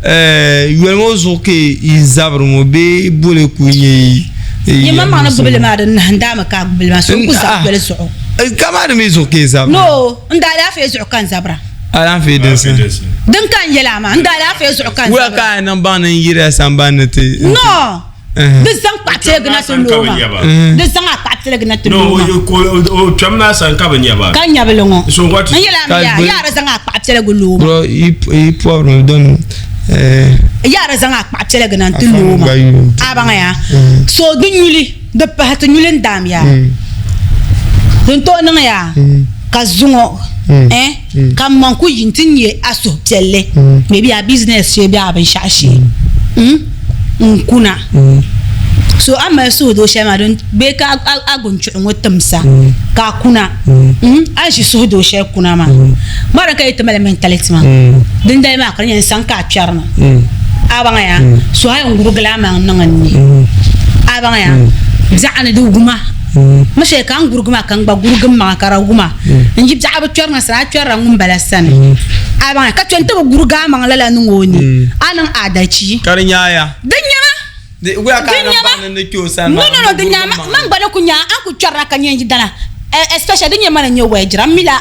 yelmo zoke izabru mo be bole kunye ni mama na bubele ma da ndama ka bubele ma so ku zabele so kama da me zoke izabru no ndala fa zo kan zabra ala fe densa dan kan yela ma ndala fa zo kan zabra wa ka nan ba nan yira sambanete no de sang patte gna to loma de sang patte gna to loma no ko chamna san ka banyaba kan nyabelongo so what ya sang patte le loma bro i poivre don ya sang patte le gna to loma abanga ya so de nyuli de patte nyulen dam ya don to nan ya ka zungo kam man ku yintinye aso telle maybe a business she be abin shashi kuna so amma so do shema don be ka agunchu ngotamsa ka kuna ashi so do she kuna ma mara kai ta mentality ma din dai ma kan yan san ka charna abanga ya so hay ngurugla ma nan ni abanga ya za'ana du guma mashe kan gurguma kan ba gurgum ma kara guma inji jaba charna sa charra ngum balasan abanga ka twente gurga ma lala ngoni anan adachi karinya ya de uya ka na ne kyo san no de nyama man gbada kunya an ku charra kan yin dana especially de nyama na nyewe jira mila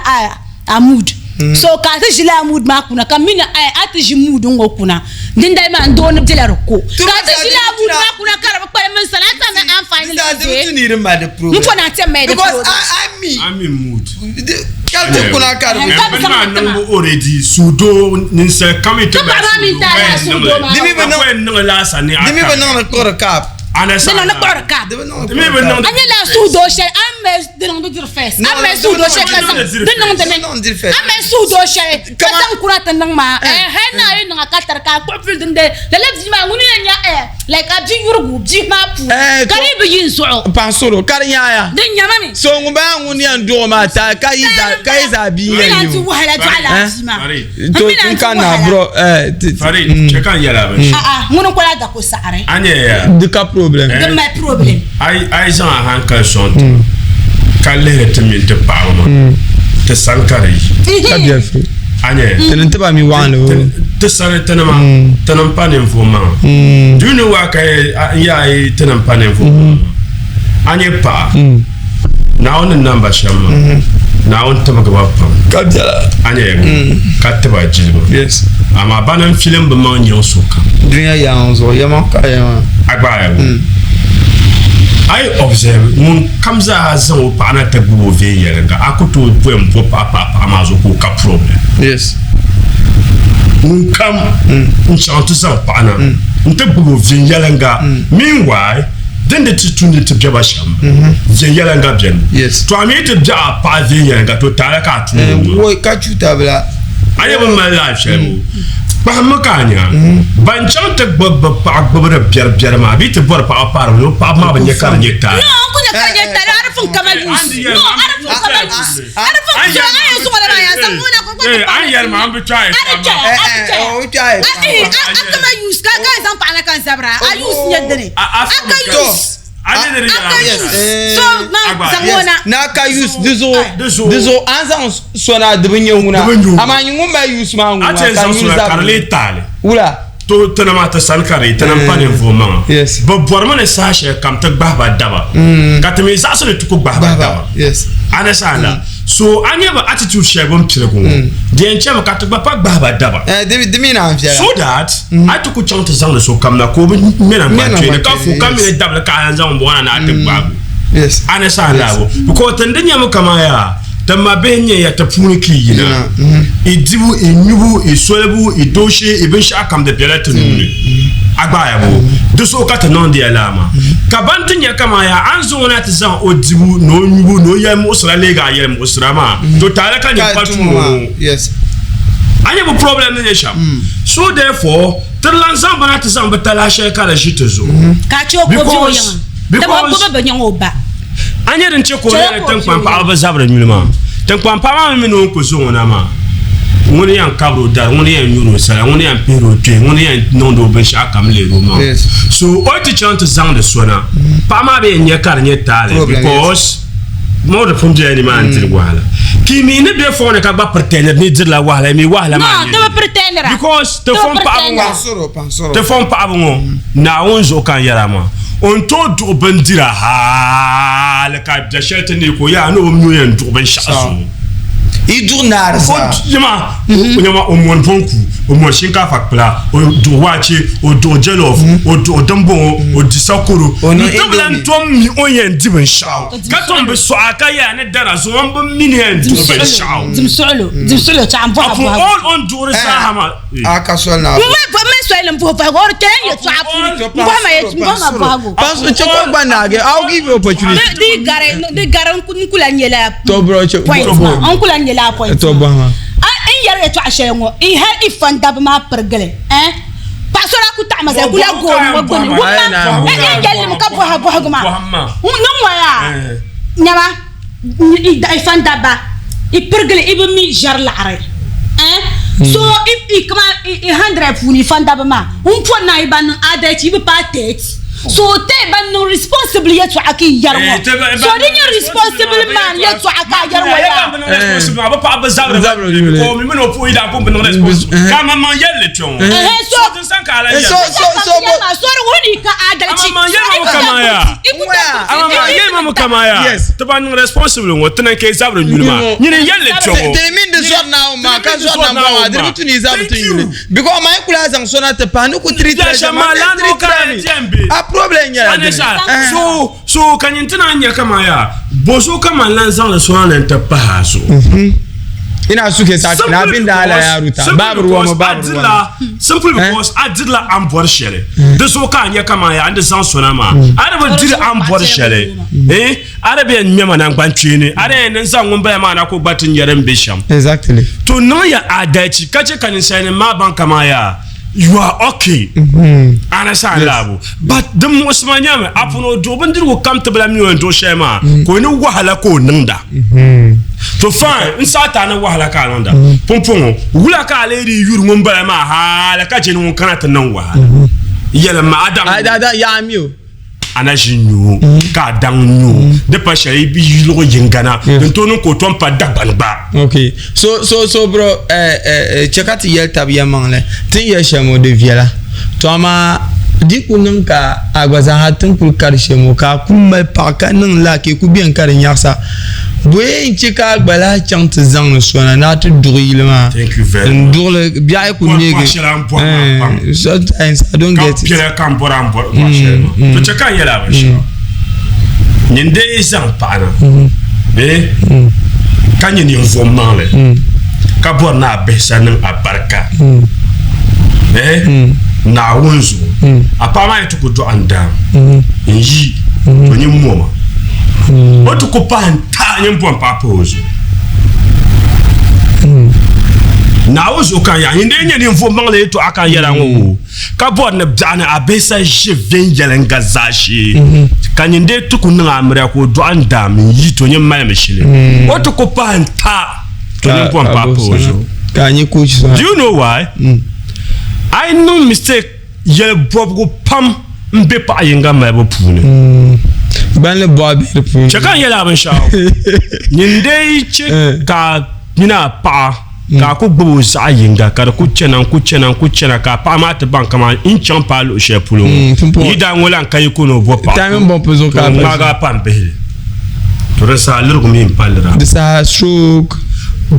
a mood so ka ta jila mood ma kuna kan mina ati mood ngo kuna din dai ma ndo ne jela ko ka ta jila mood ma kuna kara ba men salata na am finally de ni rin ma de problem mko na tem me de because I'm in mood kalto kuna kara no already sudo ninsa kamite ba mi ta ya sudo ma dimi be la sani aka dimi be no ko ka ana sa na ko ka dimi be no anya la sudo she am me de no dir face am me sudo she ka de no de am me sudo she ka tan kura tan ma he na yi na ka tar ka ko fil de la lebji ma nguni nya like a ji yurgu ji ma pu karibu yin so pansoro karinya ya de nyama mi so ngumba nguni ando ma ta kaiza bi yen tu wahala tu ala ji ma to kana bro Farid chekan yala ba ngunu ko la da ko sare anye ya de ka problem de my problem ai san han ka son kalle te min te paama te sankari ka bien fait anye te ba mi wan lo te sare tenama tenam panen fo ma dunu wa kay ya tenam panen fo anye pa na on number shama na on tama ga pa ka jala anye ka te ba jilba yes ama banan film be ma nyon soka dunya ya onzo ya ma ka ya agba ya I observe mun kamza zan pa na ta bubo ve yerenga akuto poem po papa amazo ko ka problem yes mun kam chante zan pa na nta bubo ve yerenga meanwhile then the tutunde to jaba sham ve yerenga bien yes to ami to ja pa ve yerenga to tara ka tu wo ka chuta bla aye ba ma life shemo ba makanya ban chante gbogbo pa gbogbo bier ma bi te bor pa par no pa ma ban yakar nyeta no ko yakar nyeta arfun kama yus no arfun kama yus arfun jo ayo so wala ya san mona ko ko an yar ma am bi try o try kama yus ka san pa na kan sabra a yus nyedene aka yus so na ka use dizo anza sona debinye una ama nyumba use ma nguna ka use karle tale ula to tanama ta sankare tanam pa ne voma Yes. ba borma ne sa she kam ta ba daba ka te me sa so ne tuko ba daba Yes. ana sala so anya ba attitude she bom pire ko de enche ma ka ta ba daba De mina amfia. so that I took a chance to sound so come na ko me na ba train ka fu kam ne daba ka an zan bo na ta ba Yes. ana sala wo because tandanya mo kama ya tamma benye ya tapuniki yina idibu enyubu isolebu idoshe ibensha akam de pelatu nuni agbaya bo duso kata non de alama kabantinya kama ya anzo na tizan odibu no nyubu no yam osra lega yam osrama to tare kan ya patu Yes. anya bo problem ne sham so therefore terlanzan bana tizan betala shekara jitezo ka cho ko biyo yan da ba ko ba nyan oba anya den che ko ne tankwan pa alba zabra nyulma tankwan pa ma no ko zo na ma ngoni yan kabro dar ngoni yan nyuro sala ngoni yan pero twe ngoni yan nondo ben sha kam le roma so o ti chant zang de sona pa ma be nya kar nya tale because mo de fum je ni man til wala ki mi ne be fo ne ka ba pretender ni dir la wala mi wala ma no de pretender because te fom pa Pansoro. te fom pa ngo na onzo kan yarama on to do bandira ha le ka de chete ni ko ya no mu yan do ben sha so I journal ça. Yama o mon fonku o mo shinka fakpla o do wachi o do jollof o do dambo o disakoro o tablan tom mi oyen diben shaw ka tom be so aka ya ne dara so on be million diben shaw dimsolo ta ambo apo all on do resahama Aka sol na. me so ele mpo fa go te ye to apu ngoma bago Parce que choko banage I'll give you opportunity. di gare nkula nyela To bro nkula nyela point to bama. in yare to ashe ngo in har ifan dab ma pergele pasora ku ta ma za kula go mo goni wumma ngel mu ka bo ha goma non waya nyama i ifan daba i pergele ibe mi jar lare so if kama i 100 funi fan daba ma po na iban adachi be patet so te ban no responsible yet to aki yarwo so then you responsible man yet to aka yarwo ya responsible aba pa bazabra ko mi no po ida ko no responsible kama man yelle ton so den san kala ya so woni ka adalci ama yelle kama ya ama yelle kama ya Yes. to ban responsible wo tnan ke zabra nyulma nyine yelle ton Te min de zor na ma ka zor na ma de tu ni zabu tu yule because my kula zang sona te pa no ku treat problem ya so kanyintina nya kama ya boso kama lanzan la so nan ta pahaso ina suke saki na bin da ala ya ruta babu ruwa ma babu ruwa simply because adilla am bor shere de so ka nya kama ya ande san sona ma arabe dir am bor shere arabe en nyama nan kwantwe ni are nan san ngomba ma na ko batin yaren bisham exactly to no ya adachi kace kanin sai ma ban kama ya you are okay understand labo but the musmanya me apuno do bandir wo comfortable mi won do shema ko ni wahala ko nda to fine insata na wahala ka nda pompon wula ka le ri yuru mun bara ma hala ka je ni kana tan nan wahala yela ma adam ya mi o ana jinyu ka dan nyu de pa shari bi yulo yingana to no ko ton pa dagbanba okay so bro chekati yel tabiya mangle tin ya shamo de viela to ama dikunun ka agwaza hatin pul karshe mo ka kuma pa kanin la ke ku bien karin yaksa boye chika gbala chant zang no sona na to durilma thank you very much ndurle biya ku nege sometimes I don't get it pira kan boram bor to cheka yela ba shi nyinde izan pana kanyi ni mvomale ka bor na besanin abarka na wunzu apama yetu kudo anda yi to nyi moma otu ko panta nyi mpon papozo na wuzu kan ya nyinde nyi ni mvomale to aka yela ngo ka bor na bjana abesa je vien yelenga zashi kanyinde tukunna amra ko do anda yi to nyi malame shile otu ko panta to nyi mpon papozo kanyi kuchi. Do you know why? I no mistake ye bob go pam mbe pa yenga ma bo pune ban le bob cheka yela ban sha nyinde che ka nina pa ka ku gbubu zaɣ yinga ka di ku chɛna ka paɣa maa ti baŋ kama n chɛŋ paa luɣu shɛli polo ŋɔ yidaan ŋɔ lan ka yi ku ni o bo paɣa ŋmaaga pan bihili to di saa lirigu mi n pallira di saa stroke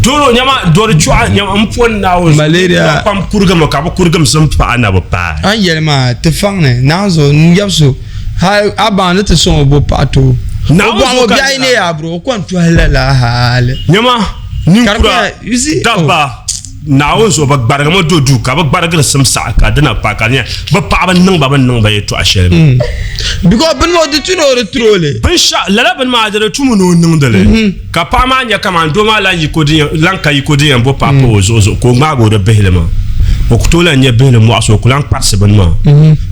doro nyama dori chua nyama mpon na o malaria pam kurgam ka ba kurgam sun pa na ba pa an yelma te fangne na zo nyapso ha aban te so bo pato na o bia ine ya bro ko ntu halala hale nyama ni kura daba na o zo ba gbarga mo dodu ka ba gbarga sam sa ka dana pa ka nya ba pa ba nan ba yeto a shel because bin mo de tuno retrole bin sha lala bin ma da tumu no nan dale ka pa ma nya kama ndo ma la yikodi lanka yikodi bo pa po zo ko ma go de behlema o ko to la nya behle mo aso ko lan parse ban ma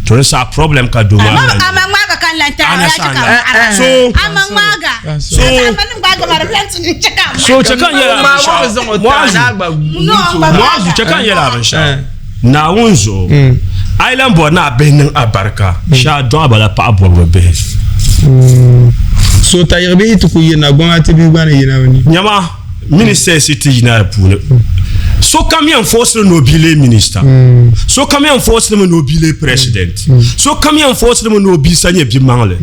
to sa problem ka do ma ama ga kan lan ta ya ka so ama ga so so chakan ya mo chakan ya la ban sha na wunzo island board na benin abarka sha don abala pa aboro be so tayirbe to ku yina gwa te bi gwa na yina woni nyama minister city yina pune so come enforce no bile minister so come enforce no bile president so come enforce no bi sanye bi mangle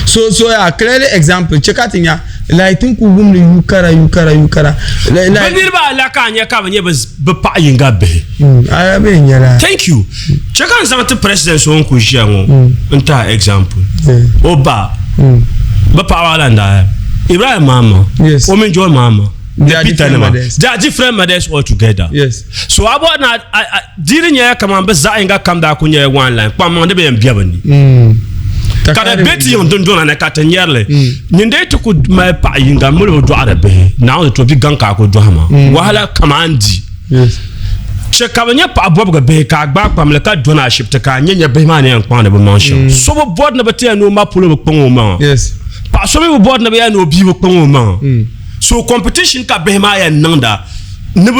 so ya clear example chekatinya la tin ku gumni yukara la banir ba la kanya ka banye ba pa yinga be arabe nyara thank you chekan zamata president so ku jiango nta example oba ba pa wala nda Ibrahim mama yes. Omen Joel mama they are different mothers all together yes so about na dirin ya kama ba za inga kam da kunya one line kwa mande be mbia bani kada beti yon don na ka tanyerle nyinde to ku ma pa yinga mo do arabe na o to bi ganka ko do hama wahala kamandi yes che kabanya pa bob ga be ka gba pamle ka do na ship te ka nyenya be ma ne yankwa ne be mansion so bo board na beti no ma polo be pon o ma yes pa so me board na be ya no bi be pon o ma so competition ka be ma ya nanda ne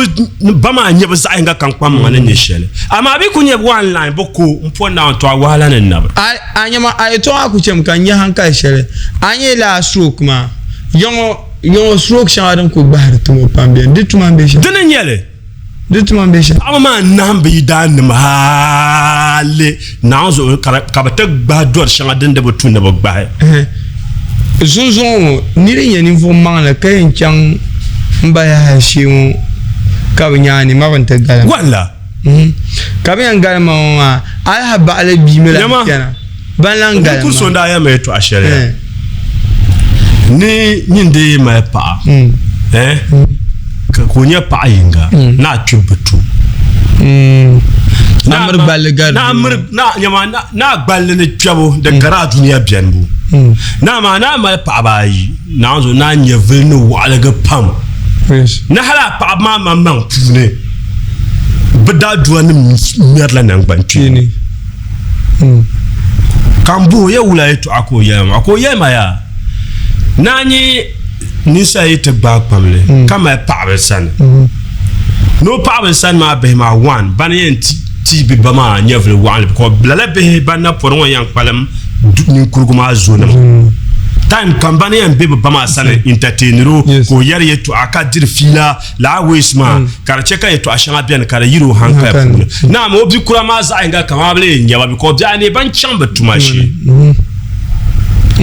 ba ma nyebe za inga kan kwam ma ne shele ama bi kunye one line boko mpo na to wahala ne na anyama ayeto akuchem kan nya hanka shele anye la stroke ma yongo stroke shadan ko bahar to mo pambe dituma be shele dinen yele dituma be shele ama nambe dan mahale nazo ka ba tag ba dor shadan de botu ne bogba zonzon ni re nyani fo mangla kayen chang mbaya hashimu kabanyani mabanta galam wala kaban galama ai haba ala bimela kana balan galama ku sonda ya me to ashere ni nyinde ma pa ko nya pa yinga na tubutu na mar balgar na nyama na balle ne twabo de gara duniya bianbu na ma pa bayi na zo na nya venu wala ga pam yes na hala pa ma pune bada duani merla nan banchi kambu ya wula to akoyema ya nani nisa yete bag pamle kama pa besan no pa besan ma be ma one baniyen ti bi bama nyevle wan ko blala be banna poron yan palam ni kurguma zona time kambani en bebe bama sana entertainero ko yar yeto aka dir fila la wisma kar cheka yeto ashanga bien kar yiro hanka puna na mo bi kura ma za inga kama bele nyaba bi ko bia ne ban chamba tumashi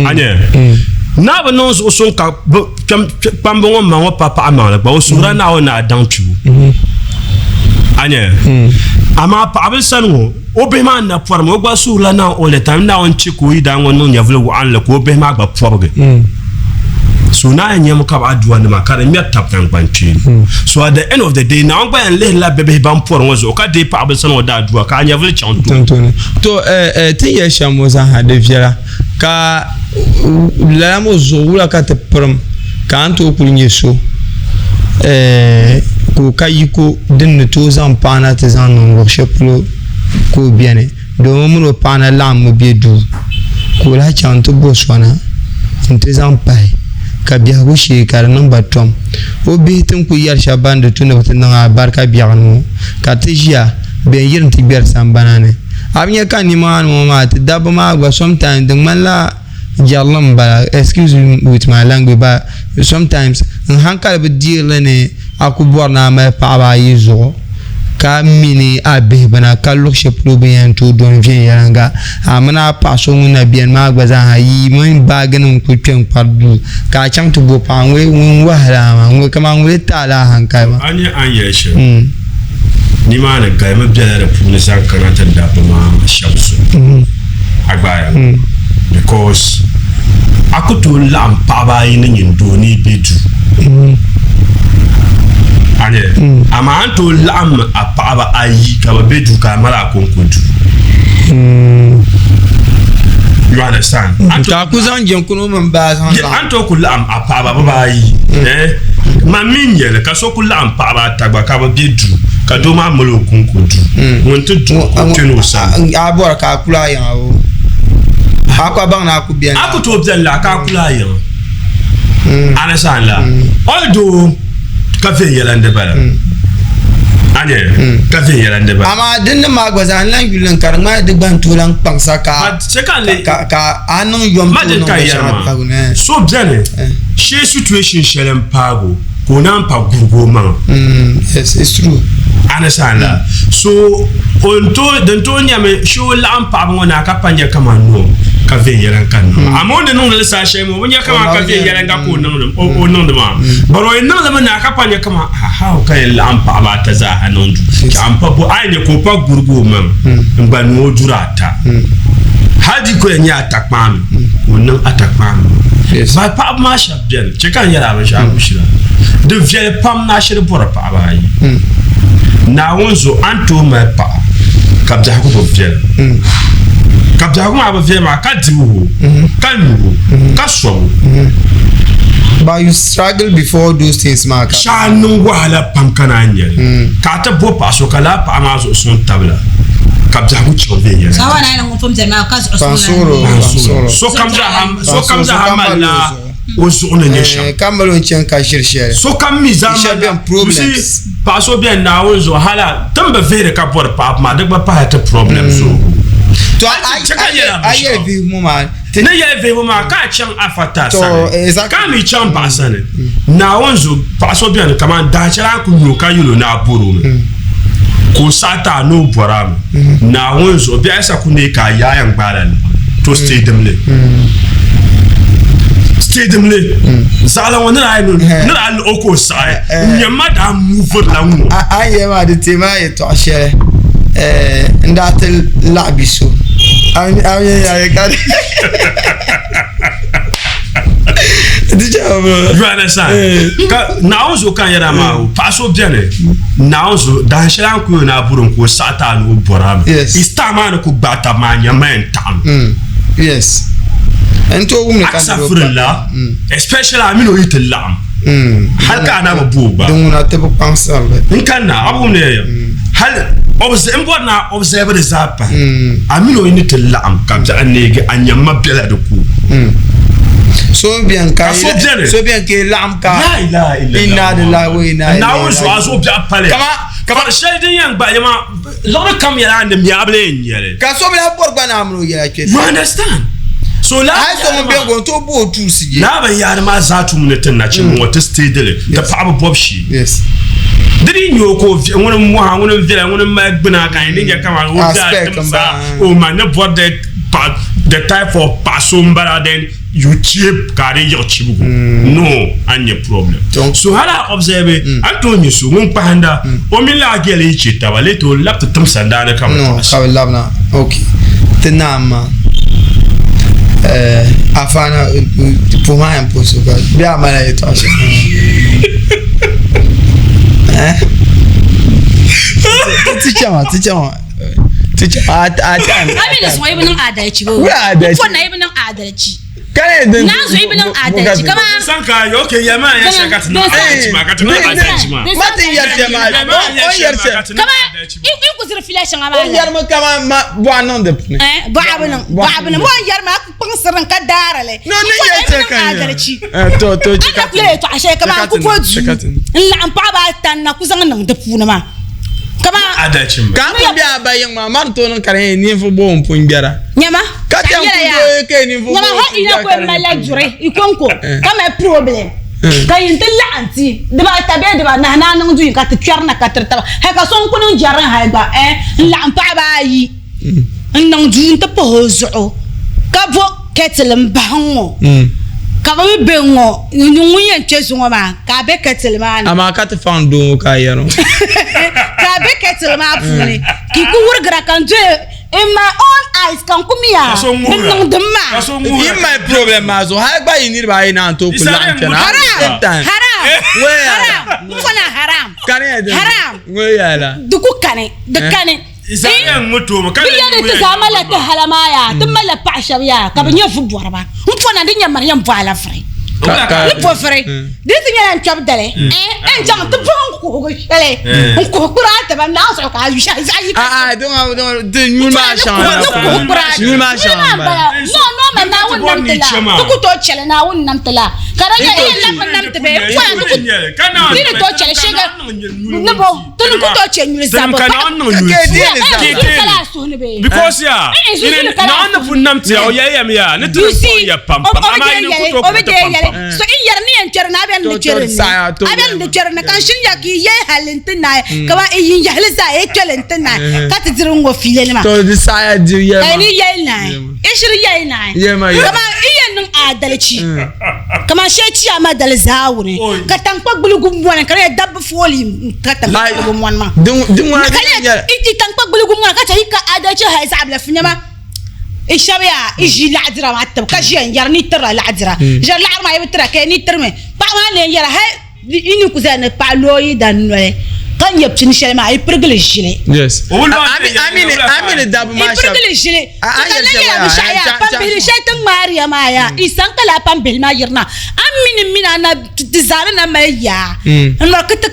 anye na ba non so son ka pambongo ma papa amala ba osura na ona dantu anye ama pa abel sanwo obe ma na forme o gba sur la na o le tam na on chiko ida ngon non yavle wo an le ko be ma gba forge so na nyem ka ba duwa na makare mi tap kan banchi so at the end of the day na on gba en le la bebe ban por wozo ka de pa abel sanwo da duwa ka nyavle chanto to tin ye shamo za ha de viera ka la mo zo wula ka te prom ka anto kunye so ko kayiko din to zan pana te zan non worship ko biene do mo pana lam mo biedu ko la chanto boswana inte zan pai ka biya go shi kar nan batom o bi tin ku yar shaban de tuna wata na barka biya no ka tijia be yirin ti biar sambanane abnya kan ni ma no ma te dab ma go sometimes de man la jallam ba excuse me with my language but sometimes hankal be deal ne aku bor na ma pa ba yi zo ka mini abe bana ka lokshe problem to don vie yanga amana pa so na bien ma gbaza ha yi mun ba ganin ku pen pardu ka chang to bo pa we won wa hala ma we kama we ta la han kai ma anya anya she ni ma na ga ma biya da pula san kana ta da ma shamsu agbaya because akuto lam pa ba yi ni ndo ni bedu ane ama anto lam apaba ayi ka bedu ka mala konkodu you understand ta ku zan jen kuno man ba san anto ku lam apaba ba ayi ma minyele ka so ku lam apaba tagba ka bedu ka do ma mala konkodu won to continue sa abor ka kula yan o akwa bang na ku bien akuto bien la ka kula yan understand la although café yelande bala ane café yelande bala ama dinna magwaza lan yulen karma de bantulan pangsa ka ka anon yom to no so bien she situation shelem pago ko nan pa gurgo man yes it's true understand la so onto dento nyame show lampa ngona ka panya kama no café yelan kan amonde non le sa shemo wonya kama café yelan ka ko non o non de ma baro non le na ka panya kama ha ka lampa ba ta za hanondu ampa bo ai ne ko pa gurgo man ngba no durata haji ko nya atakman wonan atakman ba pa ma sha bien che kan yara ba sha bushira de vie pam na shire por pa ba yi na wonzo anto ma pa kabja ko bo vie kabja ko ma bo vie ma ka diwo ka nuwo ka so but you struggle before those things ma ka sha no wala pam kana nyere ka ta bo pa so kala pa ma so son tabla kabja ko cho vie sawa na ngo fom zema ka so kamza hamala oso on nesha kamalo chen ka chercher so kam mizama bien problems paso bien na ozo hala tamba vere ka por pa ma de ba pa ta problem so to ai vi moma ne ya ve moma ka chan afata sana ka mi chan pasane na ozo paso bien kama da chara ku no ka yulo na buru ko sata no boram na ozo bi asa ku ne ka yayan gbaran to stay demle stedemle zala wona na oko sai nyama da move la mu aye ma de tema e to ashere ndatel labiso aye ka you understand na ozo kan yara ma paso biene na ozo da shira ku na burun ko sata no boram istama ko bata ma nyama entam yes ento wum ne kan safrilla especially amino itelam halka na babuba donc na te pensar in kan na abu ne hal observe the zapa amino itelam kam ja anege anyama bela de ku so bien que lam ka la inna lillahi wa inna ilaihi na ozo aso bia pale kama shedin yang ba yama lo kam yara and mi able nyere ka so bia borba na amro yara ke you understand so la so mo be go to bo tu sije na ba yar ma za tu munetin na cin wata stay dele da pa bob shi yes didi nyoko wona mo ha wona vela wona ma gbina kan ni ya kama wo da o ma ne board the type of pasombara then you cheap carry your chibugo no anya problem so hala observe Antonio so mun pahanda o mi la gele chi tabale to laptop tum sanda na kama no ka labna okay tenama afana pour moi impossible bien mal à toi tu Amina so ibn adalci go ko na ibn adalci kare din na so ibn adalci kama sanka yo ke yama ya shaka tuna ma ka tuna adalci ma matin yarce ma on yarce kama in ku zira filashin ama on yarma kama ma boanon de ba abun mo yarma kun sirran ka darale no ne yarce kan adalci to ka kule to ashe kama ku foju la an pa ba tan na ku zan nan da funa ma kama adalcin ba kan biya bayin ma man to nan kare ni fu bo pun biara nyama ka tan ku ke ni fu nyama ha ina ko mala jure ikonko kama problem ka yin tin la'anti da ba ta be da ba na nan ju ka ta kyarna ka tar ta ha ka son kunun jaran ha ba la'an pa ba yi nan ju ta po zo ka bo ketelem bango ka ba be ngo nyungu yen chesu ma ka be ketelem an ama ka ta fan do ka yero ka be ketelem afuni ki ku wurgra kan je in my own eyes kan kumia nan dumma in my problem azo ha gba yin ni ba ina to ku lan kana haram mufana haram haram we yala duku kane de kane isayan mutu makana biya de zamala ta halamaya tumala pashabiya ka banya fu borba mufana de nyamar yam bala fre le po fre de tinya chab dale en jam to pon ko shele ko kurata ba na so ka yu sha don't nul ma chan no ma na won nam tela to to chele na won nam tela karanya ina na nam tebe kana ni to chele shega ne bo to ko to chenyu zabo because ya na na fun nam tela o ya ya ne to ya pam pam ma ni ko to so in yarni en cerna ben de cerna aben de cerna kan shin ya ki ye halintina ka ba yin ya halisa e kelentina ka ta jirin go file ne ma to the saya do ye ma ni ye na e shiri ye na kama iyan nun adalci kama sheci ama dal zawure ka tankpa gbulugum wona ka ya dabba foli ka tankpa gbulugum wona ma dun wona ya iti tankpa gbulugum wona ka ta hika adalci ha isa abla finya ma الشبيعة يجي العذرة مع التب كشين يرني ترى العذرة جر العر ما يبترى كأني ترمي بعمل لين يرى هاي إنه كذا بعلوي دانوي كان يبتني شيء ما يبرقل الشيء yes أمين الدب ما شاف يبرقل الشيء كذا مش عيا بامبيل شيء تماريا ما يا إنسان كلا بامبيل ما يرنا أمين أنا تزارنا ما يا أنا كتة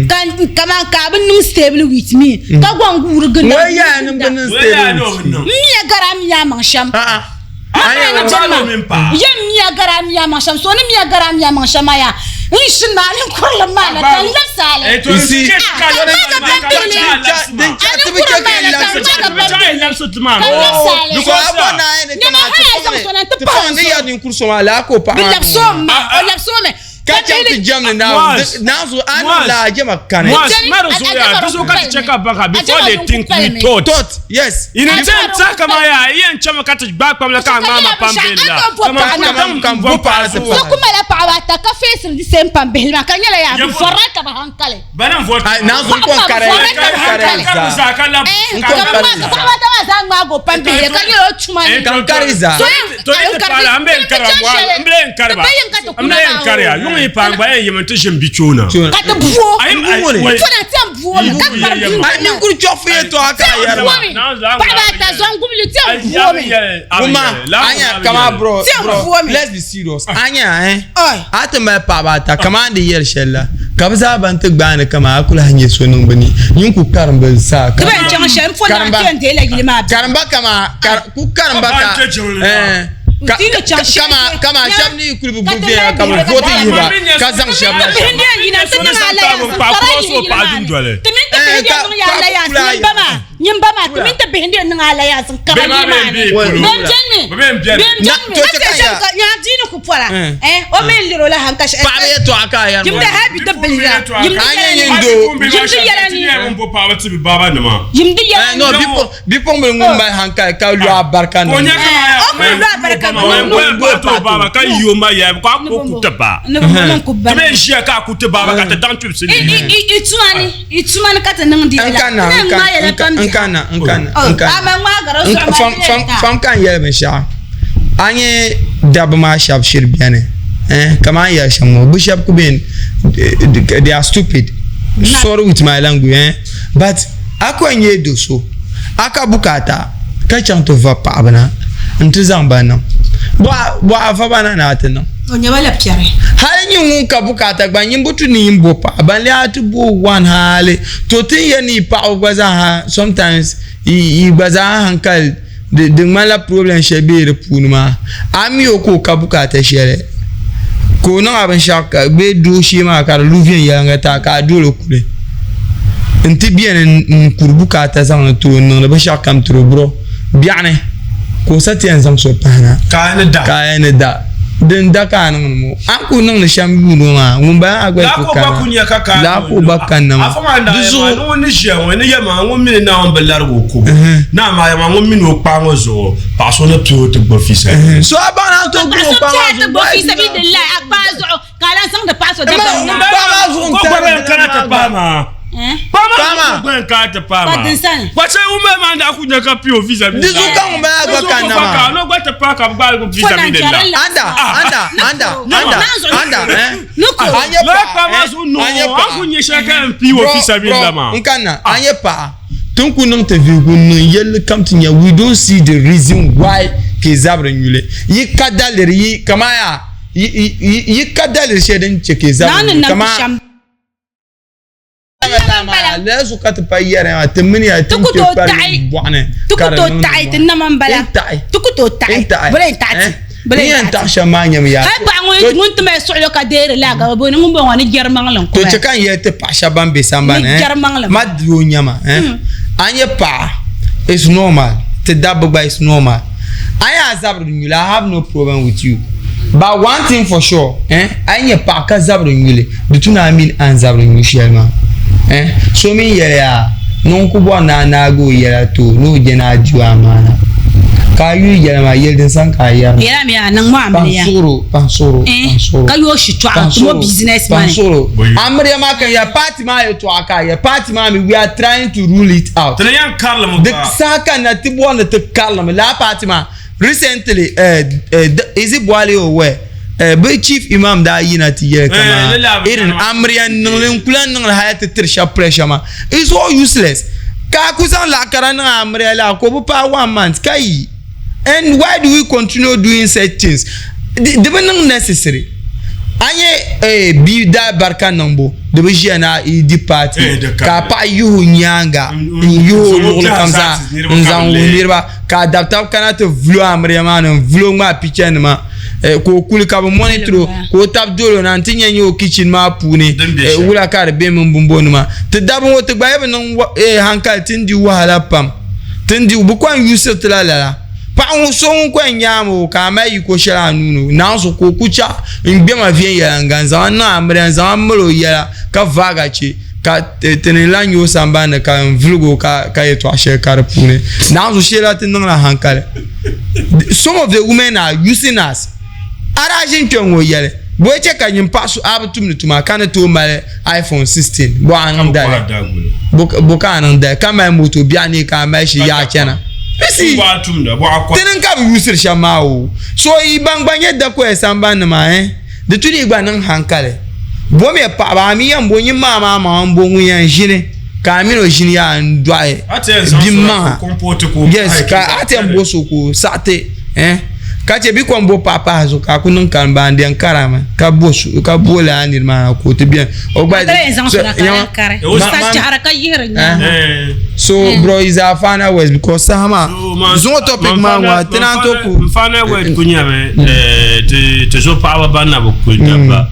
كان كمان كابن نستقبل ويتمي كابون غورغنا ويا نستقبل مية غرام يا ماشام يا غرام يا ماشام سوني مية غرام يا ماشام يا إيش مالهم كل ما نتكلم سالي Kacang tu jam ni nazo anu la jama kane. Maro zoya, tu so kati check up baka before they think we thought. Yes. Ina tenta kama ya, iyan chama kati back pamla kama mama pambela. Kama kam bo para se pa. Kuma la pa wata ka face di sem pambela kanyala ya bi forata ba hankale. Bana vote. Nazo ko kare. Zakala. Kama wata zanga go pambela kanyala chuma. Kankariza. To ite pala ambe enkarwa. Ambe enkarwa. Ipangwa yemente jembichona kata buo fona tambuo kata ni nguru chofe to aka yarma baba tazangu bilu tambuo uma anya kama bro let's be serious anya atama baba ta kama de yer shella kabza bante gbane kama akula hanye sonon bani yinku karamba sa ka ban chan shan fona kente la gilma karamba kama ku karamba ka kama shamni kulubu buvia kama vote yiba kazang shamna nyambama tuminta behndi ngala ya san kabani nyadino kupala o meliro la hankash pare to aka ya yimda habi dabbilira yimdi ya no bipo me ngumba hanka ka lu abarka no baba ka yoma ya ka ko kutaba me jia ka kutaba ka ta dan tu se itsuani ka ta nang di nkana fam kan ya me sha anye dab ma shab shir biane kama ya shamo bu shab ku ben they are stupid sorry with my language but akwanye do so aka bukata ka chanto va pa bana ntizan bana bo afa bana na atena onyabala pyare hali nyu ka bukata gba nyimbutu ni mbopa banle atu bo one hali to tin ya ni pa ogwaza ha sometimes I gbaza hankal de mala problem shebe repunuma ami oko ka bukata shere ko no aban shaka be do shi ma ka luvien ya ngata ka dole kule nti bien kurbukata zan to no ba shaka kam tro bro biane ko sati en zam so pana ka ne da den daka nan mo an ku nan sham yuno ma mun ba agwa ko ka ba kunya kaka la ko bakkan nan afama nda ma no ni je won ni yema won mi na on belar go ko na ma ya won mi no pa ngo zo pa so na pio te bo fisa so abana to go pa zo bo fisa bi de la akpa zo kala sang de paso de pa zo ko ba kana ta pa ma Pama ko nka te pama. Wacha ume manda kunya ka pio visa bi. Dizu ka mo ba gwa kana ma. No gwa te pa ka ba go visa bi de la. Anda. Nuko. Anye pa. Le pama zo no. Akunya shaka pio visa bi la ma. Nkana anye pa. Tunku non te vi go no yel come to nya we don't see the reason why ke zabre nyule. Yi kadaler yi kama ya. Yi kadaler sheden che ke zabre. Kama lezu kat pa yere te mini ya tin ke par buane tukuto tai tin naman bala tukuto tai bala tai ni anta shamanya mi ya ha ba ngun to me sulo ka dere la ga bo ngum bo woni germang lan ko to che kan yete pa shaban be samba ne madro nyama anye pa is normal te dabba is normal aya zabru nyula I have no problem with you but one thing for sure anye pa ka zabru nyule bituna amin an zabru nyushelma so min yɛrɛ ya non ku bɔ na go yɛrɛ to n'o jɛ n'a ju a mana k'a yu yɛlɛma yɛlɛden san k'a yɛrɛ yɛrɛ mi a nan mo amriya pansoro ka yo shi to a mo business man pansoro amriya ma kan ya party ma ya to aka ya party ma mi we are trying to rule it out tana yan karlam the saka na tibo na te karlam la party ma recently is it Bwale or where be chief imam da yina tiye kama irin amriyan nunglen kulan nungl hayat tirsha pressure ma is all useless ka kusan la karana amriya la ko pa 1 month kai and why do we continue doing such things they not necessary anye bi da barka nambo de be jena di party ka pa yu nyanga yu lo kamza nzan wunirba ka adapta kana te vlo amriya ma no vlo ma pitchen ma ko kuli ka monitor ko tab dolo na tinya nyo kitchen ma pune wula kar be mun bumbonu ma te dabon wote gbaye non hankal tindi wahala pam tindi bu kwan yusuf tlalala pa on so ko nyamo ka mai ko shara nunu na so ko kucha ngbe ma vie ya nganza na amre nza mro ya ka vaga chi ka tenela nyo samba na ka vlugo ka yeto ashe kar pune na so shera tin na hankal some of the women are using us arajin kwengo yele boche ka nyimpa so abutum nituma kana to male iPhone 16 bo anam dale boka anam dale kama moto bia ni ka ma shi ya chena bisi tenen ka usir shamao so ibangbanye da ko esamba na ma de tuni igba nan hankale bo me pa ba mi yan bo nyi mama ma bo ngu yan jine ka mi no jine ya ndwae bimma yes ka atem bo so ko sate kache bi kwambo papa azo ka kunun kan bande ankarama ka bosu ka bola anir ma ko te bien o ba so bro is a final words because sama zo topic ma wa tenanto ku final word kunya me te zo pa ba na bo kunya ba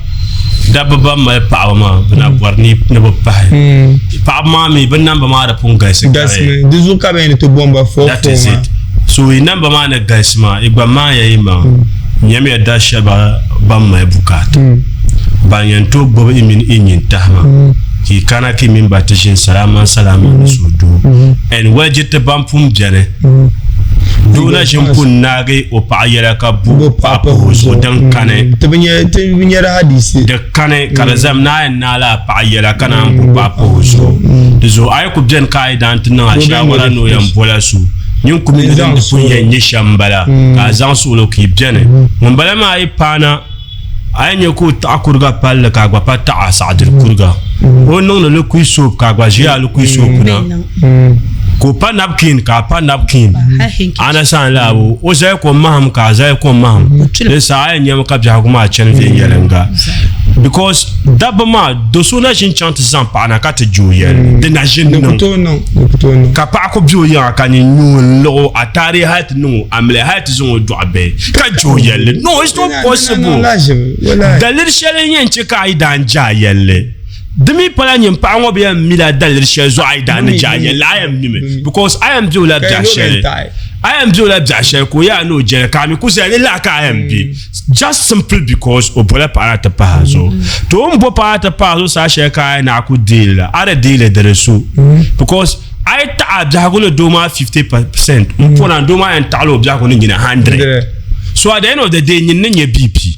ma pa ma na warni ne bo pa ma mi ban namba ma da punga se dizu ka be ni to bomba fo so inamba mana gasma igba maya ima nyame ya dasha ba ma bukata ba yanto bo imin inyin tahma ki kana ki min batashin salama sudu en wajite bampum jare dona shimpun nage o pa yara ka bu papa so dan kane tebinye hadisi de kane kalazam na la pa yara kana bu papa so zo ay ku den kai dan tin na shawara no yan bola su nyun kumi de punya nyishambala ka zan sulo ki bjene mun bala ma ay pana ay nyaku ta kurga pal ka gwa pata asadir kurga o non le ku so ka gwa jia le ku so kuna ko pa napkin ka pa napkin ana san lawo o zai ko maham ka zai ko maham le sa ay nyam ka bja kuma chen ve yelenga because d'abord do sona jin chante zan pa na ka te joyel de na jin non ka pa ko joya ka ni nyun lo atari hat no amle hat zo do abe ka joyel no it's not possible dalir shele yen che ka idan ja yelle demi pala nyim pa ngo be mila dalir shele zo idan ja yelle I am nime because I am do la da shele I am doing that jashe ko ya no jere ka mi kusa le la ka am bi just simple because obola para ta pazo to mbo para ta pazo sa she ka na ku deal ara deal de so because I ta abja ko do ma 50% mpo na do ma en talo abja ko ni 100 so at the end of the day ni nye BP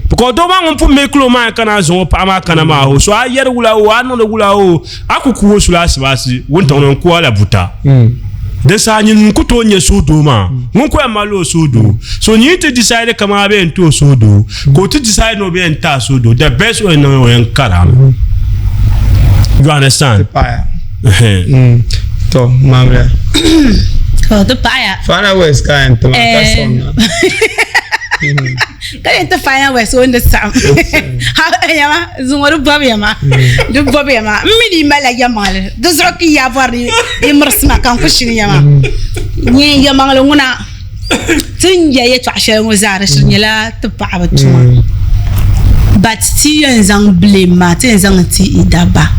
because do ma mpo make lo man kana zo pa ma kana ma ho so ayer wula o anu no wula o akuku wo sula sibasi wonta no ko ala buta de sa nyin ku to nye sodo ma mun ko amalo sodo so you need to decide kama be ento sodo ko to decide no be enta sodo the best way no en karam you understand to mamre to paya fana west kan to ka sonna kan to fana west on the sam ha yama zungoru bob yama du bob yama mini mala yamal do zoki ya varni imrsma kan kushini yama ni yama nguna tinja ye twashe ngozara shinyala to pa batuma but ti yanzang blame ti yanzang ti idaba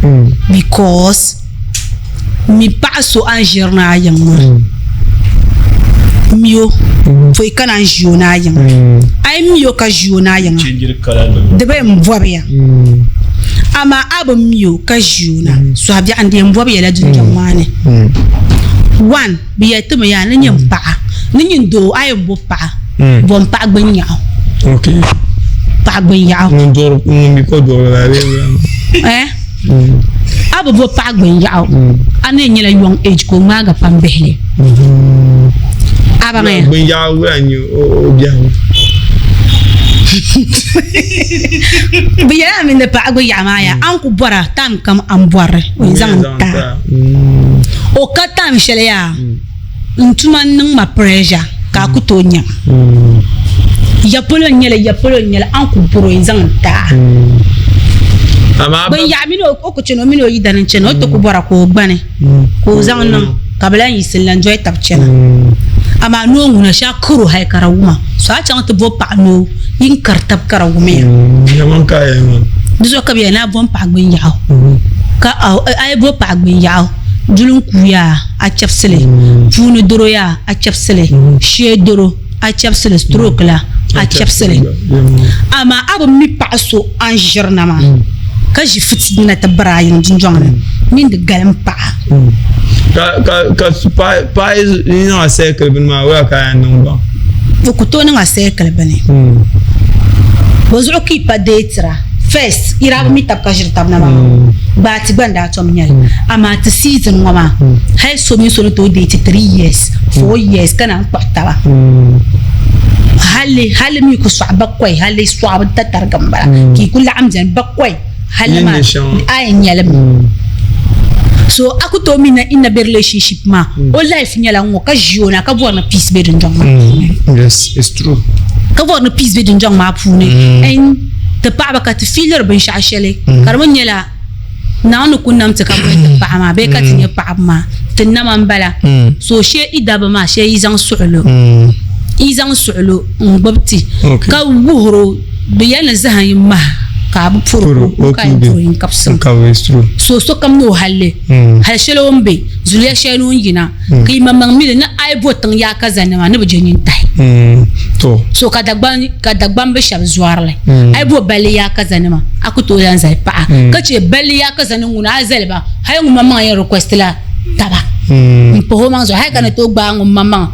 because mi paso an jirna yamma mio foi kana jona yan ai mio ka jona yan de be mbobe ama abo mio ka jona so abia ande mbobe ya la dunja mane one bi ya tuma ya nyen pa nyen do ai mbo pa bon pa gbanya okay pa gbanya ndor mi ko do la abo bo pa gbanya ane nyela young age ko maga pambele aba me gbanya wanyu obia biya min de pa gbanya maya an ku bora tam kam an borre o zanta o katam shele ya ntuma ning ma pressure ka ku to nya ya polo nyela an ku boro zanta ben ya mino ko cheno mino yidan cheno to ku bora ko gbane ko zan nan kablan yisillan joy tab chena ama no nguna sha kuro hay karawuma so a chan to bo pa no yin kartab karawuma ya man ka ya man diso ka bi na bon pa gbin yaw ka ay bo pa gbin yaw julun kuya a chapsele funu doro ya a chapsele she doro a chapsele stroke la a chapsele ama abo mi paso an jirna ma ka ji fitina ta brayin jinjongna min de galam pa ka ni no cycle bin ma wa ka nan ba ko to na cycle bane bozo ki pa detra first ira mi tap ka jirta na ma ba ti banda to mnyal ama ta season ngoma hay so mi so to date 3 years 4 years kana pakta ba hali mi ko swaba koy hali swaba ta targamba ki kullu amjan bakwai hali ma ay nyalam so akuto mina in a relationship ma o life nyala ngo ka jona ka bona peace be ndong ma yes it's true ka bona peace be ndong ma pune en te pa ba ka te filer ben shashele karmo nyala na onu kunam te ka ba te pa ma be ka te ne pa ma te na man bala so she idaba ma she izan su'lo ngbabti ka wuhro be yana zahan ma ka bu furu ka in kapsun ka westru so kam no halle hal shelo mbe zuliya shenu yina ki mamang mi na ai botan ya kazana ma ne bujenin tai to so ka dagban be shab zuarle ai bo bali ya kazana ma akuto yan zai pa ka ce bali ya kazana nguna azalba hay ngum mamang ya request la taba mpo ho manzo hay kana to gba ngum mamang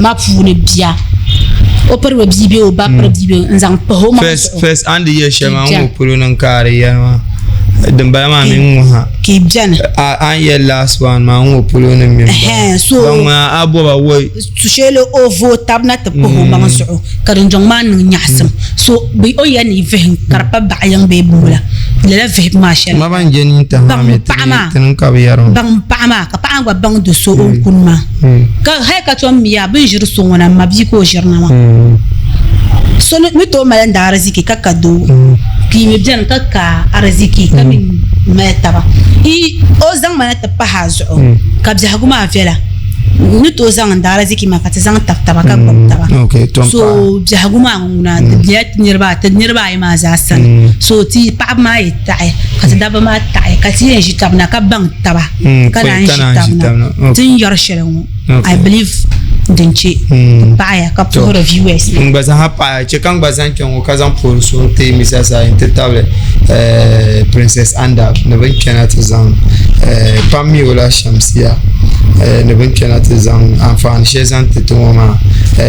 ma fune bia o per we bibe o ba per bibe nzang po ma first and the year shema ngo polo nan kare ya ma dan ba ma min ha ki bjana an ye last one ma ngo polo nan min so ma abo ba wo su shele o vo tabna te po ma so karin jong man nyasam so bi o ya ni vehen karpa ba yang be bula la ve ma sha ma ban jeni ta ma me tin ka bi yaro bang pa ma ka pa ngwa bang de so on kunma ka hay ka to mi ya bin jir so wona ma bi ko jirna ma so mi to ma nda arziki ka kado ki mi bjan ka arziki ka min metaba i o zang ma ta pa hazo ka bi haguma afela ni to zang nda arziki ma ka ta zang taba ka taba okay to so bi haguma nguna ta nirba ai ma za san so ti pa ma ita ka ta daba ma ta ka ti yin shi tabna ka bang taba kana shi tabna tin yar shirin I believe dinchi baya ka pour viewers ngbaza hapa che kan gbazan kyon ka zan pour so te misasa intitable Princess Anda ne ben kenat zan pami wala shamsia ne ben kenat zan enfant chez antitoma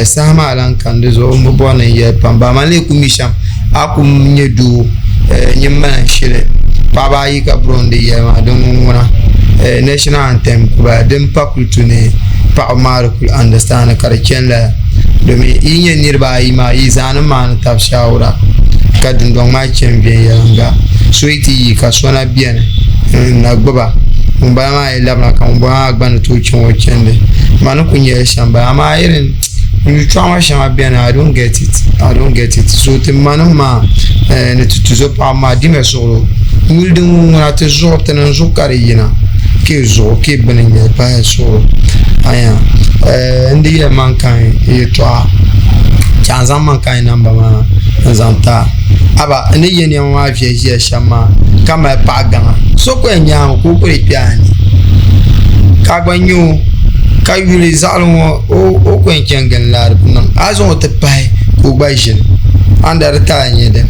sama alan kan dezo mo bona ye pamba male ku misham akum nyedu nyimman shile baba yi ka bronde ye ma don wona national anthem ba dem pakultu ne pa markul understand kar kenla domin inye nirba yi ma yi zanin ma na tab shawara ka dindon ma ken biyan yanga suiti ka sona biyan na gbaba mun ba ma labna kan ba agban to kin wo kende manu kunye shamba ama irin you try shamba biyan I don't get it so te manu ma ne tuzo pa ma dimesoro muldin na te zorte na zokari yina ke zo ke benye pa so aya ndiye mankan yetwa chanza mankan namba ma nzanta aba ne yeni ma afie je shama kama pagan so ko nya ko ko piani ka gbanyu ka yule zalwo o ko enkengen lar nan azo te pai ko baishin andar ta nyede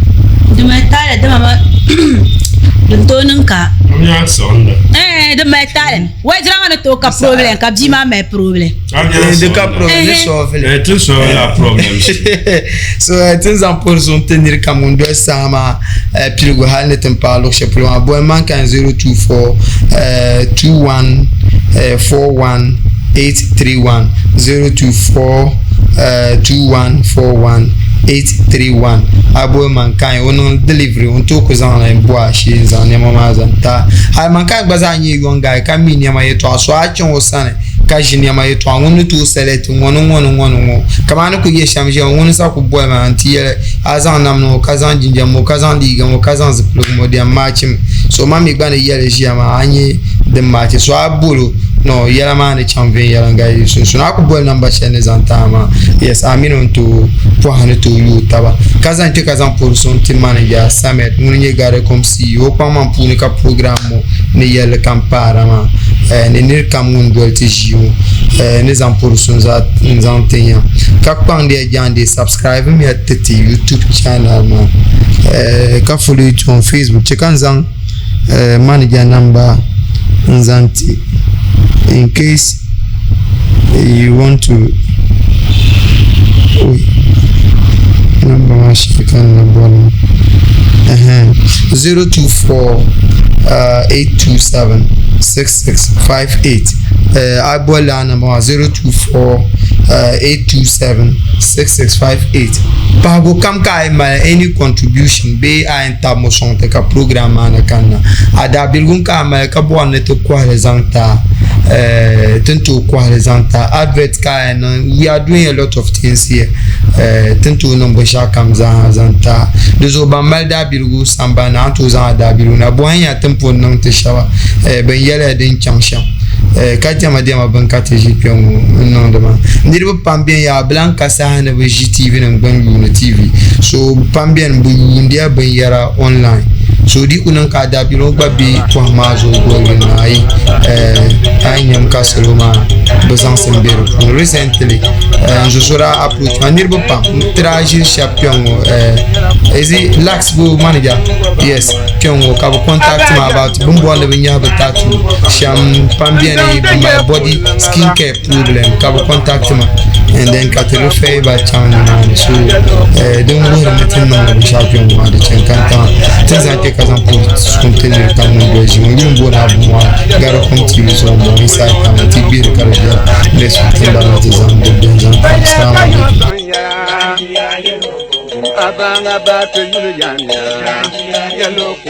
de metale de mama dontonin ka de metale wai dranga to ka problem ka bima me problem de ka problem solve tu solve la problem so tins en pour son tenir comme on doit sama pilgo hal ne tem pas lo cheplo boy man kan 024 21 41 831 024 2141 831 abo mankan ono delivery on to ko zan na boa shi zan ne mama zan ta ha mankan gbaza anyi yonga ka mi ne ma yeto aso a chen osane ka ji ne ma yeto awon to select wono kama ne ko ye shamje won sa ko boy ma anti ye azan nam no kazan jinja mo kazan diga mo kazan ziplo mo dia matchim so mami gba ne ye ji ama anyi de match so abulu no yala mane champion yala ngai so na ko boy number chene zantama yes amino to pohane to you taba kazan te kazan pour son team manager Samet munye gare comme si o pa man pour ka programme ne yala kampara ma ne nir kamun dolte jiu ne zan pour son za nzantenya ka pande jande subscribe me at YouTube channel ma ka follow it on Facebook che kanzan manager number nzanti in case you want to number number 024 827 6658 Abola number 024 827 6658 Pago kam ka any contribution be a intermotion te ka programme na kana adabilgun ka ma ka bo ne to ko resanta tento ko resanta advert ka we are doing a lot of things here tento number sha kam zanta dezo ba malda bilgu samba na to za da bilu na bo anya tempo nan te shawa ben yele den changshan kati ma banka te jipion non dema ndirbo pambien ya blanca sa na TV na ngbangu TV so pambien bu ndia ban yara online so di kunan ka da biro babi to mazo go na ai nyam ka seloma bezan sembero recently je sera approach ndirbo pam traji champion ezi lax go manager yes kiongo ka contact ma about bumbo na binya batatu sham pambien my body skincare problem ka contact me and then ka te refer by channel so don't worry meeting no champion ma de chenkanta teza ke ka zan pour contenir ka mon doji mo ngin bona bo garo continue so mo inside ka ti bir ka ja les tinda na tezan de benjan assalamu alaikum abanga ba to yulu yanya yalo